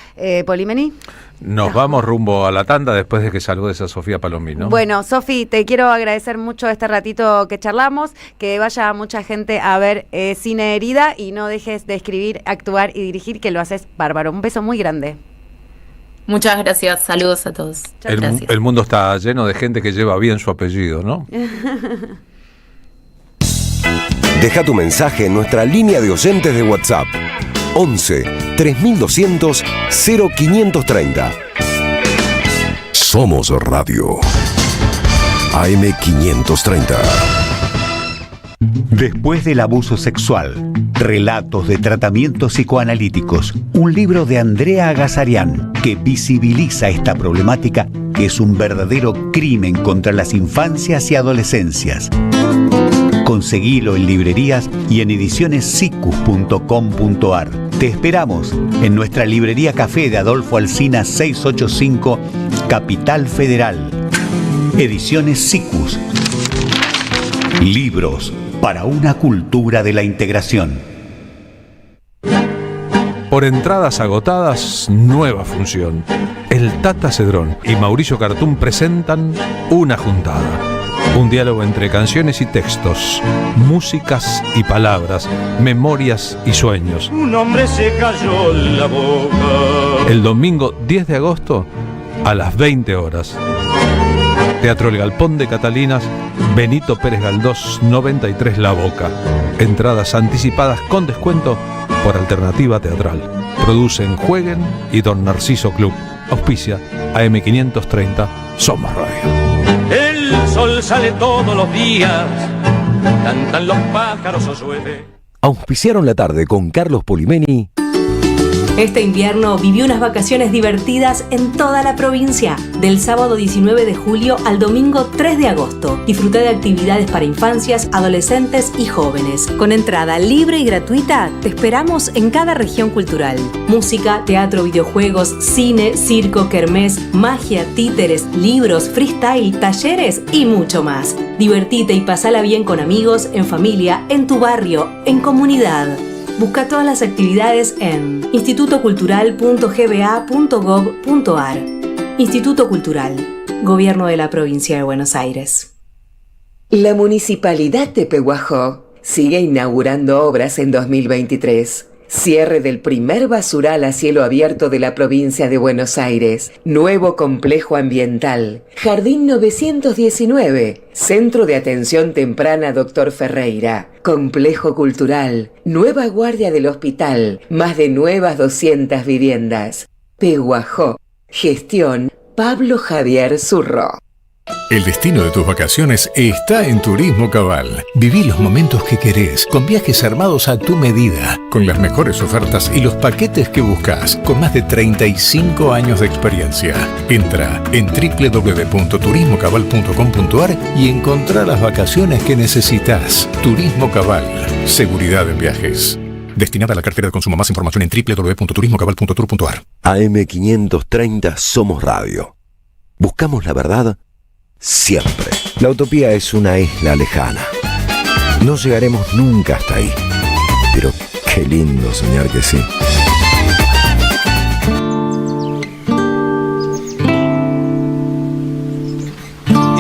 Polimeni. Nos vamos rumbo a la tanda después de que saludes a Sofía Palomino. Bueno, Sofi, te quiero agradecer mucho este ratito que charlamos, que vaya mucha gente a ver Cine Herida, y no dejes de escribir, actuar y dirigir, que lo haces bárbaro. Un beso muy grande. Muchas gracias, saludos a todos. El mundo está lleno de gente que lleva bien su apellido, ¿no? Deja tu mensaje en nuestra línea de oyentes de WhatsApp 11 3200 0530. Somos Radio AM530. Después del abuso sexual, relatos de tratamientos psicoanalíticos, un libro de Andrea Agazarian que visibiliza esta problemática, que es un verdadero crimen contra las infancias y adolescencias. Conseguilo en librerías y en edicionessicus.com.ar. Te esperamos en nuestra librería Café de Adolfo Alsina 685, Capital Federal. Ediciones Sicus. Libros para una cultura de la integración. Por entradas agotadas, nueva función. El Tata Cedrón y Mauricio Cartún presentan Una Juntada. Un diálogo entre canciones y textos, músicas y palabras, memorias y sueños. Un hombre se cayó la boca. El domingo 10 de agosto a las 20 horas. Teatro El Galpón de Catalinas, Benito Pérez Galdós 93 La Boca. Entradas anticipadas con descuento por Alternativa Teatral. Producen Jueguen y Don Narciso Club. Auspicia AM530 Somos Radio. El sol sale todos los días, cantan los pájaros o llueve. Auspiciaron la tarde con Carlos Polimeni. Este invierno vivió unas vacaciones divertidas en toda la provincia, del sábado 19 de julio al domingo 3 de agosto. Disfruta de actividades para infancias, adolescentes y jóvenes. Con entrada libre y gratuita, te esperamos en cada región cultural. Música, teatro, videojuegos, cine, circo, kermés, magia, títeres, libros, freestyle, talleres y mucho más. Divertite y pasala bien con amigos, en familia, en tu barrio, en comunidad. Busca todas las actividades en institutocultural.gba.gov.ar. Instituto Cultural, Gobierno de la Provincia de Buenos Aires. La Municipalidad de Pehuajó sigue inaugurando obras en 2023. Cierre del primer basural a cielo abierto de la provincia de Buenos Aires. Nuevo complejo ambiental. Jardín 919. Centro de Atención Temprana Dr. Ferreira. Complejo cultural. Nueva guardia del hospital. Más de nuevas 200 viviendas. Pehuajó. Gestión Pablo Javier Zurro. El destino de tus vacaciones está en Turismo Cabal. Viví los momentos que querés, con viajes armados a tu medida, con las mejores ofertas y los paquetes que buscas, con más de 35 años de experiencia. Entra en www.turismocabal.com.ar y encontrá las vacaciones que necesitas. Turismo Cabal, seguridad en viajes. Destinada a la cartera de consumo. Más información en www.turismocabal.tour.ar. AM530 Somos Radio. Buscamos la verdad siempre. La utopía es una isla lejana. No llegaremos nunca hasta ahí. Pero qué lindo soñar que sí.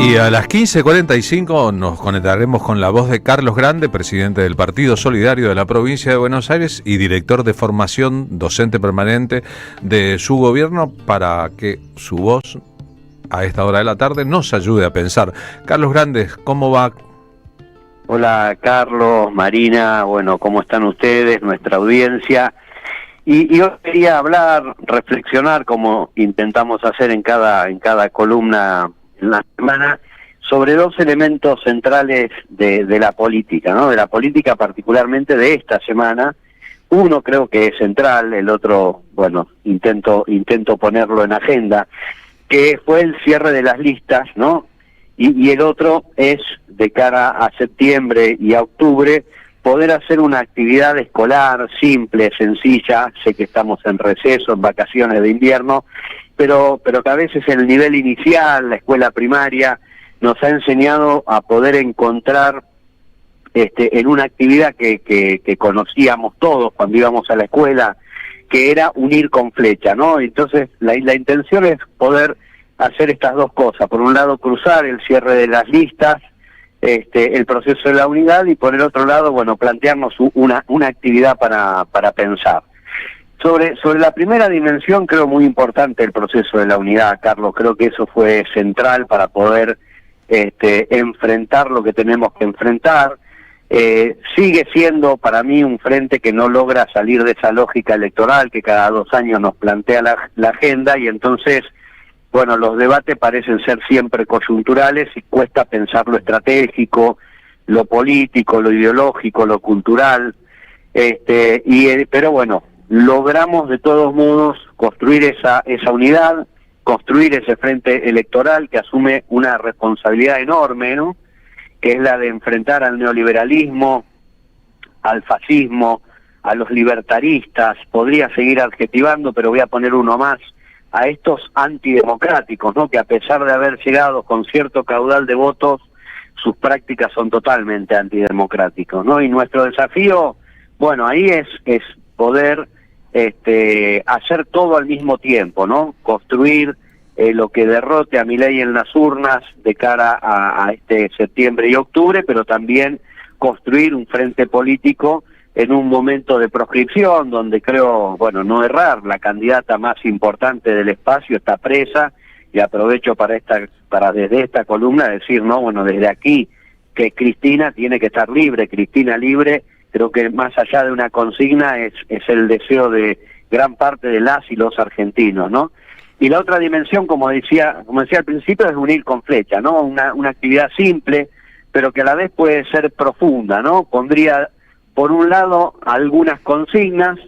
Y a las 15:45 nos conectaremos con la voz de Carlos Grande, presidente del Partido Solidario de la provincia de Buenos Aires y director de formación docente permanente de su gobierno, para que su voz a esta hora de la tarde nos ayude a pensar. Carlos Grande, ¿cómo va? Hola Carlos, Marina, bueno, ¿cómo están ustedes, nuestra audiencia? Y yo quería hablar, reflexionar, como intentamos hacer en cada columna en la semana, sobre dos elementos centrales de la política, ¿no? De la política particularmente de esta semana. Uno creo que es central, el otro, bueno, intento ponerlo en agenda, que fue el cierre de las listas, ¿no? Y el otro es, de cara a septiembre y a octubre, poder hacer una actividad escolar simple, sencilla. Sé que estamos en receso, en vacaciones de invierno, pero que a veces en el nivel inicial, la escuela primaria, nos ha enseñado a poder encontrar en una actividad que conocíamos todos cuando íbamos a la escuela, que era unir con flecha, ¿no? Entonces la intención es poder hacer estas dos cosas: por un lado cruzar el cierre de las listas, el proceso de la unidad, y por el otro lado, bueno, plantearnos una actividad para pensar. Sobre la primera dimensión, creo muy importante el proceso de la unidad, Carlos. Creo que eso fue central para poder enfrentar lo que tenemos que enfrentar. Sigue siendo para mí un frente que no logra salir de esa lógica electoral que cada 2 años nos plantea la agenda, y entonces, bueno, los debates parecen ser siempre coyunturales y cuesta pensar lo estratégico, lo político, lo ideológico, lo cultural, pero bueno, logramos de todos modos construir esa unidad, construir ese frente electoral que asume una responsabilidad enorme, ¿no? Que es la de enfrentar al neoliberalismo, al fascismo, a los libertaristas. Podría seguir adjetivando, pero voy a poner uno más: a estos antidemocráticos, ¿no? Que a pesar de haber llegado con cierto caudal de votos, sus prácticas son totalmente antidemocráticos, ¿no? Y nuestro desafío, bueno, ahí es poder hacer todo al mismo tiempo, ¿no? Construir lo que derrote a Milei en las urnas de cara a septiembre y octubre, pero también construir un frente político en un momento de proscripción, donde creo, bueno, no errar, la candidata más importante del espacio está presa, y aprovecho para desde esta columna decir, no, bueno, desde aquí, que Cristina tiene que estar libre. Cristina libre, creo que más allá de una consigna es el deseo de gran parte de las y los argentinos, ¿no? Y la otra dimensión, como decía al principio, es unir con flecha, ¿no? Una actividad simple, pero que a la vez puede ser profunda, ¿no? Pondría, por un lado, algunas consignas,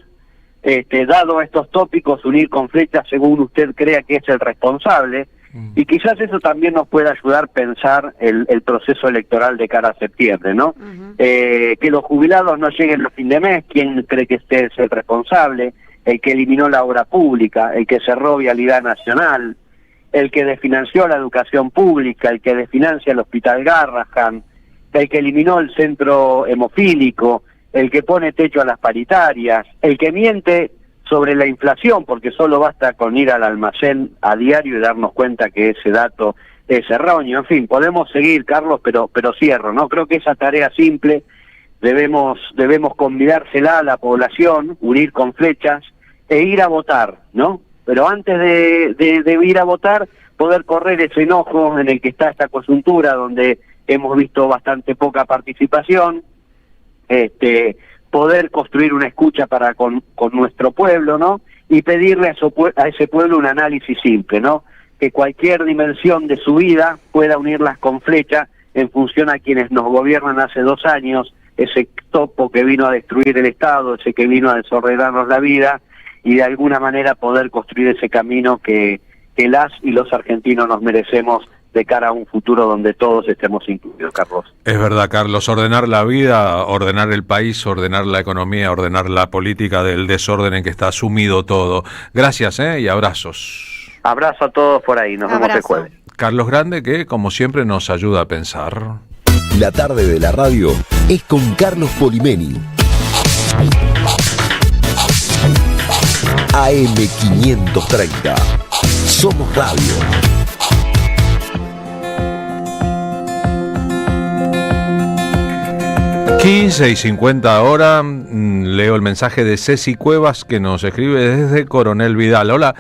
dado estos tópicos, unir con flecha según usted crea que es el responsable, y quizás eso también nos pueda ayudar a pensar el proceso electoral de cara a septiembre, ¿no? Que los jubilados no lleguen a fin de mes, ¿quién cree que este es el responsable? El que eliminó la obra pública, el que cerró Vialidad Nacional, el que desfinanció la educación pública, el que desfinancia el Hospital Garrahan, el que eliminó el centro hemofílico, el que pone techo a las paritarias, el que miente sobre la inflación, porque solo basta con ir al almacén a diario y darnos cuenta que ese dato es erróneo. En fin, podemos seguir, Carlos, pero cierro, ¿no? Creo que esa tarea simple debemos convidársela a la población, unir con flechas e ir a votar, ¿no? Pero antes de ir a votar, poder correr ese enojo en el que está esta coyuntura, donde hemos visto bastante poca participación, poder construir una escucha con nuestro pueblo, ¿no? Y pedirle a ese pueblo un análisis simple, ¿no? Que cualquier dimensión de su vida pueda unirlas con flecha en función a quienes nos gobiernan hace 2 años, ese topo que vino a destruir el Estado, ese que vino a desordenarnos la vida, y de alguna manera poder construir ese camino que las y los argentinos nos merecemos de cara a un futuro donde todos estemos incluidos, Carlos. Es verdad, Carlos, ordenar la vida, ordenar el país, ordenar la economía, ordenar la política del desorden en que está sumido todo. Gracias, y abrazos. Abrazo a todos por ahí, nos vemos el jueves. Carlos Grande, que como siempre nos ayuda a pensar. La tarde de la radio es con Carlos Polimeni. AM530. Somos radio. y 50 ahora, leo el mensaje de Ceci Cuevas, que nos escribe desde Coronel Vidal. Hola,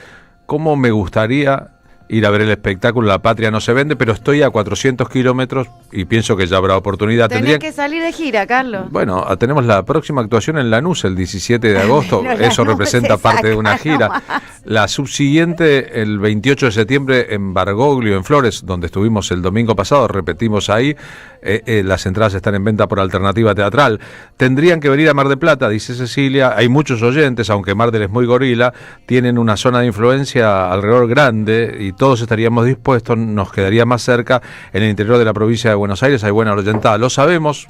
¿cómo me gustaría ir a ver el espectáculo La Patria no se vende, pero estoy a 400 kilómetros y pienso que ya habrá oportunidad. Tenés que salir de gira, Carlos. Bueno, tenemos la próxima actuación en Lanús el 17 de agosto, eso representa parte de una gira. La subsiguiente, el 28 de septiembre en Bargoglio, en Flores, donde estuvimos el domingo pasado, repetimos ahí, las entradas están en venta por Alternativa Teatral. Tendrían que venir a Mar del Plata, dice Cecilia, hay muchos oyentes, aunque Mar del es muy gorila, tienen una zona de influencia alrededor grande y todos estaríamos dispuestos, nos quedaría más cerca, en el interior de la provincia de Buenos Aires hay buena oyentada, lo sabemos,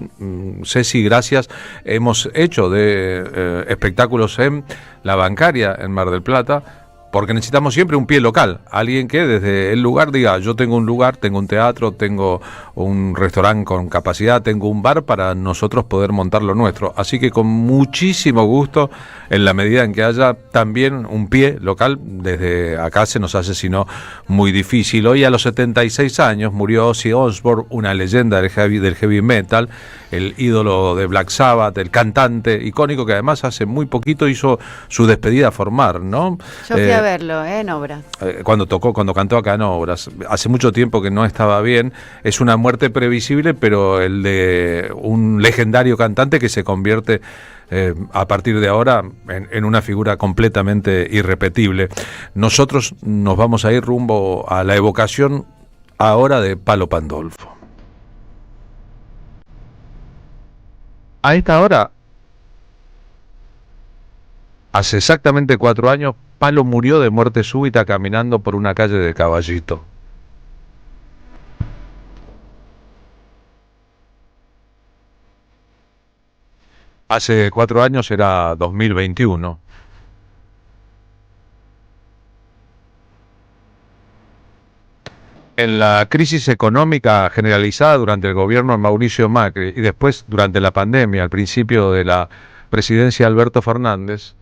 Ceci, gracias, hemos hecho de espectáculos en La Bancaria, en Mar del Plata, porque necesitamos siempre un pie local, alguien que desde el lugar diga, yo tengo un lugar, tengo un teatro, tengo un restaurante con capacidad, tengo un bar para nosotros poder montar lo nuestro. Así que con muchísimo gusto, en la medida en que haya también un pie local, desde acá se nos hace sino muy difícil. Hoy a los 76 años murió Ozzy Osbourne, una leyenda del heavy metal, el ídolo de Black Sabbath, el cantante icónico que además hace muy poquito hizo su despedida formal, ¿no? Yo fui a verlo, en Obras. Cuando cantó acá en Obras. Hace mucho tiempo que no estaba bien. Es una muerte previsible, pero el de un legendario cantante que se convierte a partir de ahora en una figura completamente irrepetible. Nosotros nos vamos a ir rumbo a la evocación ahora de Palo Pandolfo. A esta hora, hace exactamente 4 años, Palo murió de muerte súbita caminando por una calle de Caballito. Hace 4 años era 2021. En la crisis económica generalizada durante el gobierno de Mauricio Macri y después durante la pandemia, al principio de la presidencia de Alberto Fernández,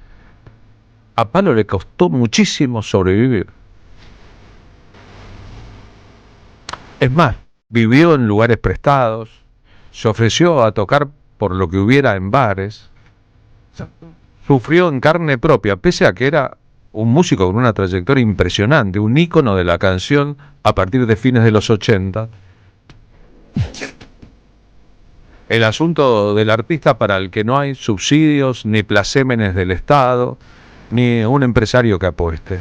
a Palo le costó muchísimo sobrevivir. Es más, vivió en lugares prestados, se ofreció a tocar por lo que hubiera en bares, sufrió en carne propia, pese a que era un músico con una trayectoria impresionante, un ícono de la canción a partir de fines de los 80. El asunto del artista para el que no hay subsidios, ni placémenes del Estado, ni un empresario que apueste.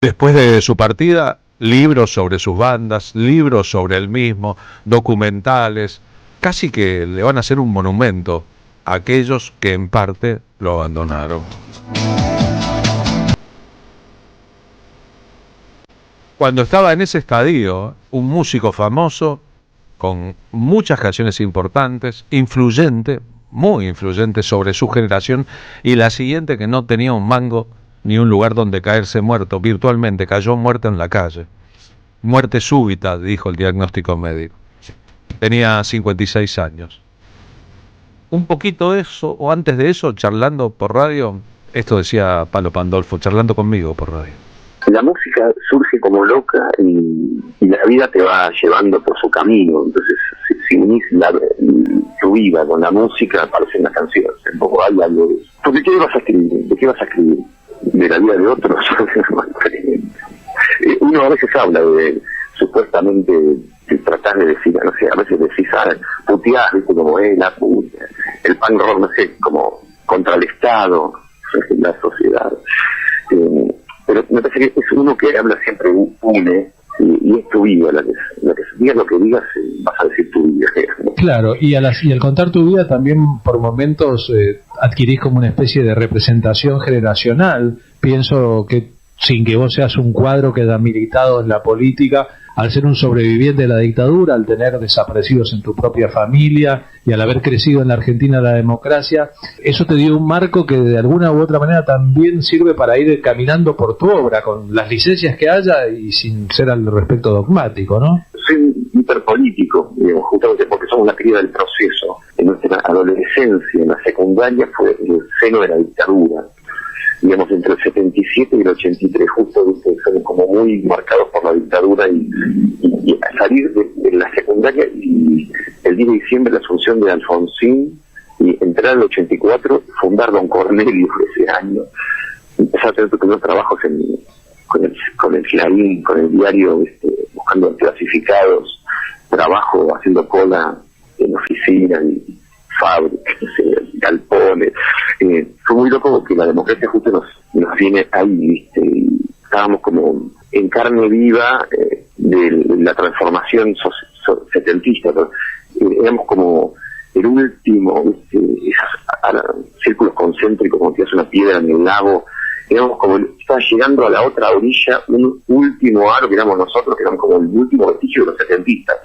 Después de su partida, libros sobre sus bandas, libros sobre él mismo, documentales, casi que le van a hacer un monumento a aquellos que en parte lo abandonaron. Cuando estaba en ese estadio, un músico famoso, con muchas canciones importantes, influyente, muy influyente sobre su generación, y la siguiente que no tenía un mango ni un lugar donde caerse muerto, virtualmente cayó muerto en la calle. Muerte súbita, dijo el diagnóstico médico. Tenía 56 años. Un poquito eso, o antes de eso, charlando por radio, esto decía Palo Pandolfo, charlando conmigo por radio. La música surge como loca y la vida te va llevando por su camino. Entonces, si unís tu vida con la música, aparecen las canciones. Un poco hay algo de eso. Porque ¿qué vas a escribir? ¿De qué vas a escribir? ¿De la vida de otros? Uno a veces habla de, supuestamente, tratar de decir, no sé, a veces decís, puteás, viste, como la puta, el punk rock, no sé, como contra el Estado, la sociedad. Pero me parece que es uno que habla siempre une, y es tu vida, la que digas lo que digas, vas a decir tu vida. Claro, y al contar tu vida también por momentos adquirís como una especie de representación generacional. Pienso que sin que vos seas un cuadro que haya militado en la política, al ser un sobreviviente de la dictadura, al tener desaparecidos en tu propia familia y al haber crecido en la Argentina la democracia, eso te dio un marco que de alguna u otra manera también sirve para ir caminando por tu obra, con las licencias que haya y sin ser al respecto dogmático, ¿no? Soy hiperpolítico, digamos, justamente porque somos la cría del proceso. En nuestra adolescencia, en la secundaria, fue el seno de la dictadura. digamos, entre el 77 y el 83, justo, ¿viste? Son como muy marcados por la dictadura y salir de la secundaria y el 10 de diciembre la asunción de Alfonsín y entrar al 84, fundar Don Cornelio ese año, empezar a tener tus primeros trabajos con el Clarín, con el diario, buscando clasificados, trabajo haciendo cola en oficinas y fábricas, galpones. Fue muy loco porque la democracia justo nos viene ahí, ¿viste? Y estábamos como en carne viva de la transformación setentista, ¿no? Éramos como el último, esos círculos concéntricos, como que hace una piedra en el lago. Éramos como, estaba llegando a la otra orilla un último aro, que éramos nosotros, que éramos como el último vestigio de los setentistas.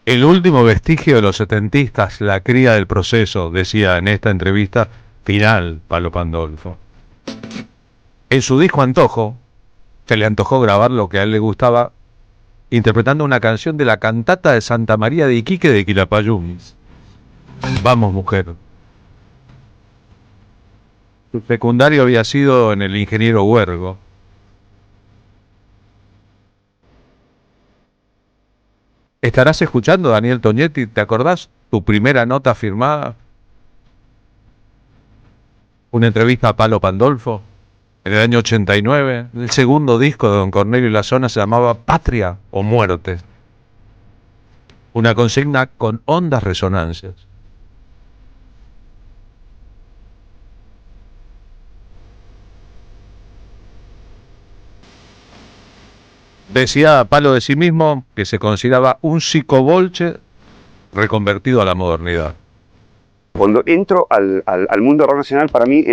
El último vestigio de los setentistas, la cría del proceso, decía en esta entrevista final Palo Pandolfo. En su disco Antojo, se le antojó grabar lo que a él le gustaba, interpretando una canción de la cantata de Santa María de Iquique de Quilapayún. Vamos, mujer. Su secundario había sido en el Ingeniero Huergo. ¿Estarás escuchando, Daniel Toñetti? ¿Te acordás tu primera nota firmada? Una entrevista a Palo Pandolfo en el año 89. El segundo disco de Don Cornelio y la Zona se llamaba Patria o Muerte. Una consigna con hondas resonancias. Decía Palo de sí mismo que se consideraba un psicobolche reconvertido a la modernidad. Cuando entro al mundo rock nacional, para mí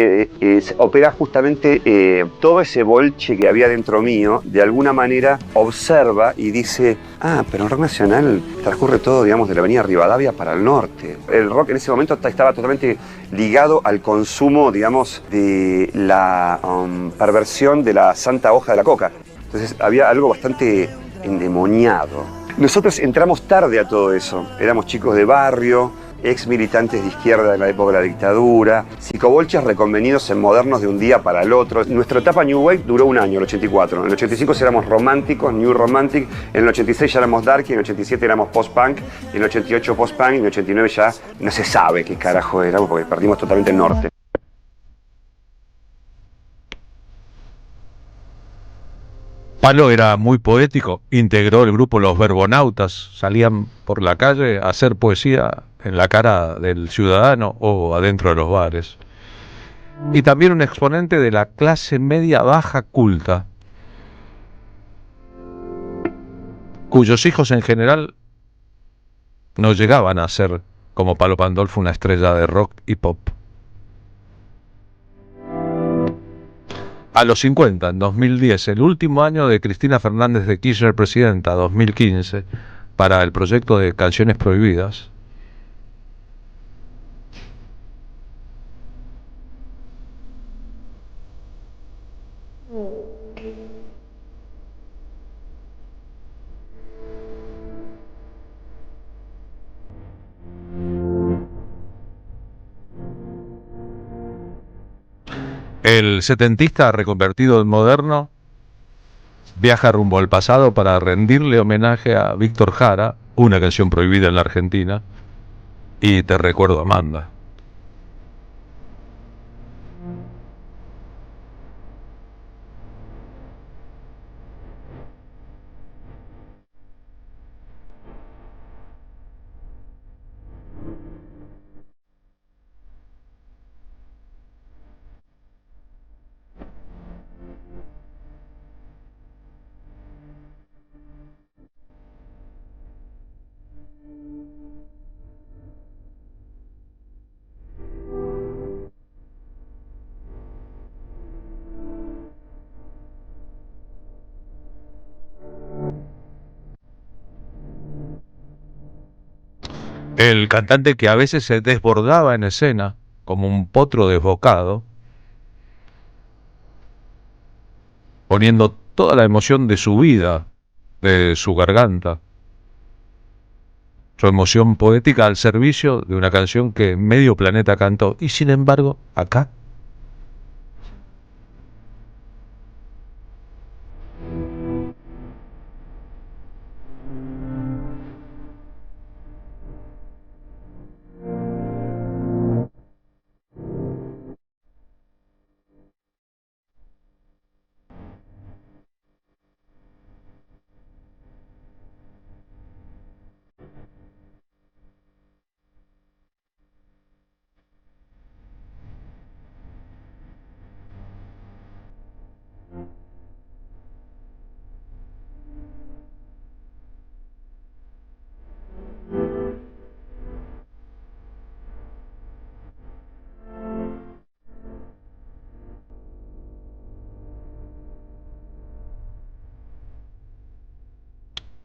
opera justamente todo ese bolche que había dentro mío, de alguna manera observa y dice, pero en rock nacional transcurre todo, digamos, de la avenida Rivadavia para el norte. El rock en ese momento estaba totalmente ligado al consumo, digamos, de la perversión de la santa hoja de la coca. Entonces había algo bastante endemoniado. Nosotros entramos tarde a todo eso. Éramos chicos de barrio, ex militantes de izquierda en la época de la dictadura, psicobolches reconvenidos en modernos de un día para el otro. Nuestra etapa New Wave duró un año, el 84. En el 85 ya éramos románticos, New Romantic. En el 86 ya éramos darky, en el 87 éramos post-punk, en el 88 post-punk, y en el 89 ya no se sabe qué carajo éramos porque perdimos totalmente el norte. Palo era muy poético, integró el grupo Los Verbonautas, salían por la calle a hacer poesía en la cara del ciudadano o adentro de los bares. Y también un exponente de la clase media baja culta, cuyos hijos en general no llegaban a ser, como Palo Pandolfo, una estrella de rock y pop. A los 50, en 2010, el último año de Cristina Fernández de Kirchner presidenta, 2015, para el proyecto de Canciones Prohibidas, el setentista reconvertido en moderno viaja rumbo al pasado para rendirle homenaje a Víctor Jara, una canción prohibida en la Argentina, y Te recuerdo, Amanda. El cantante que a veces se desbordaba en escena, como un potro desbocado, poniendo toda la emoción de su vida, de su garganta, su emoción poética al servicio de una canción que medio planeta cantó, y sin embargo, acá,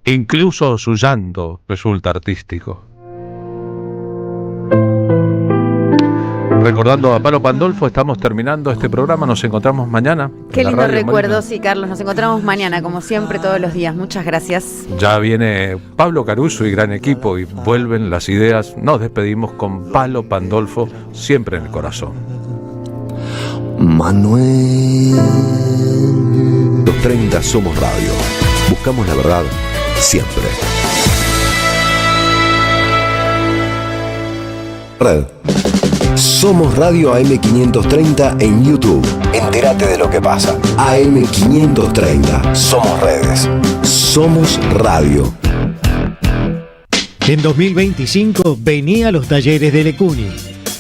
Incluso su llanto resulta artístico. Recordando a Palo Pandolfo, estamos terminando este programa. Nos encontramos mañana. Qué lindo radio, recuerdo, Marina. sí, Carlos. Nos encontramos mañana, como siempre, todos los días. Muchas gracias. Ya viene Pablo Caruso y gran equipo y vuelven las ideas. Nos despedimos con Palo Pandolfo, siempre en el corazón. Manuel. Los 30 somos radio. Buscamos la verdad siempre. Red. Somos Radio AM530 en YouTube. Entérate de lo que pasa. AM530. Somos redes. Somos radio. En 2025 venía a los talleres de Lecuni.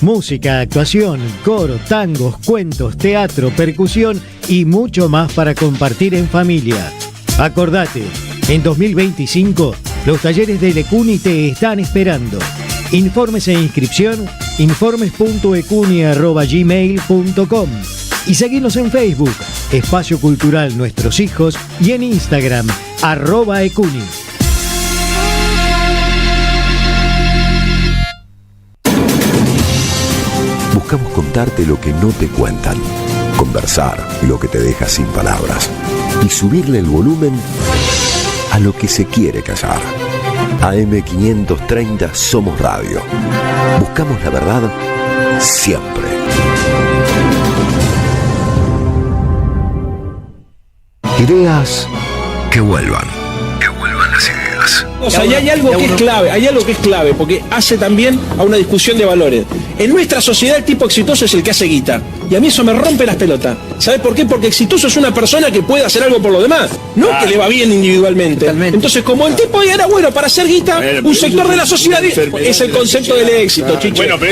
Música, actuación, coro, tangos, cuentos, teatro, percusión y mucho más para compartir en familia. Acordate, en 2025 los talleres de Lecuni te están esperando. Informes e inscripción, informes.ecuni@gmail.com y seguinos en Facebook, Espacio Cultural Nuestros Hijos, y en Instagram, @ecuni. Buscamos contarte lo que no te cuentan, conversar lo que te deja sin palabras y subirle el volumen a lo que se quiere callar. AM530 Somos Radio. Buscamos la verdad siempre. Ideas que vuelvan. Que vuelvan las ideas. O sea, y hay algo que es clave, porque hace también a una discusión de valores. En nuestra sociedad el tipo exitoso es el que hace guita. Y a mí eso me rompe las pelotas. ¿Sabes por qué? Porque exitoso es una persona que puede hacer algo por los demás, no que le va bien individualmente. Totalmente. Entonces, como el tipo era bueno para hacer guita, un sector de la sociedad es el concepto del éxito, Chiche. Bueno, pero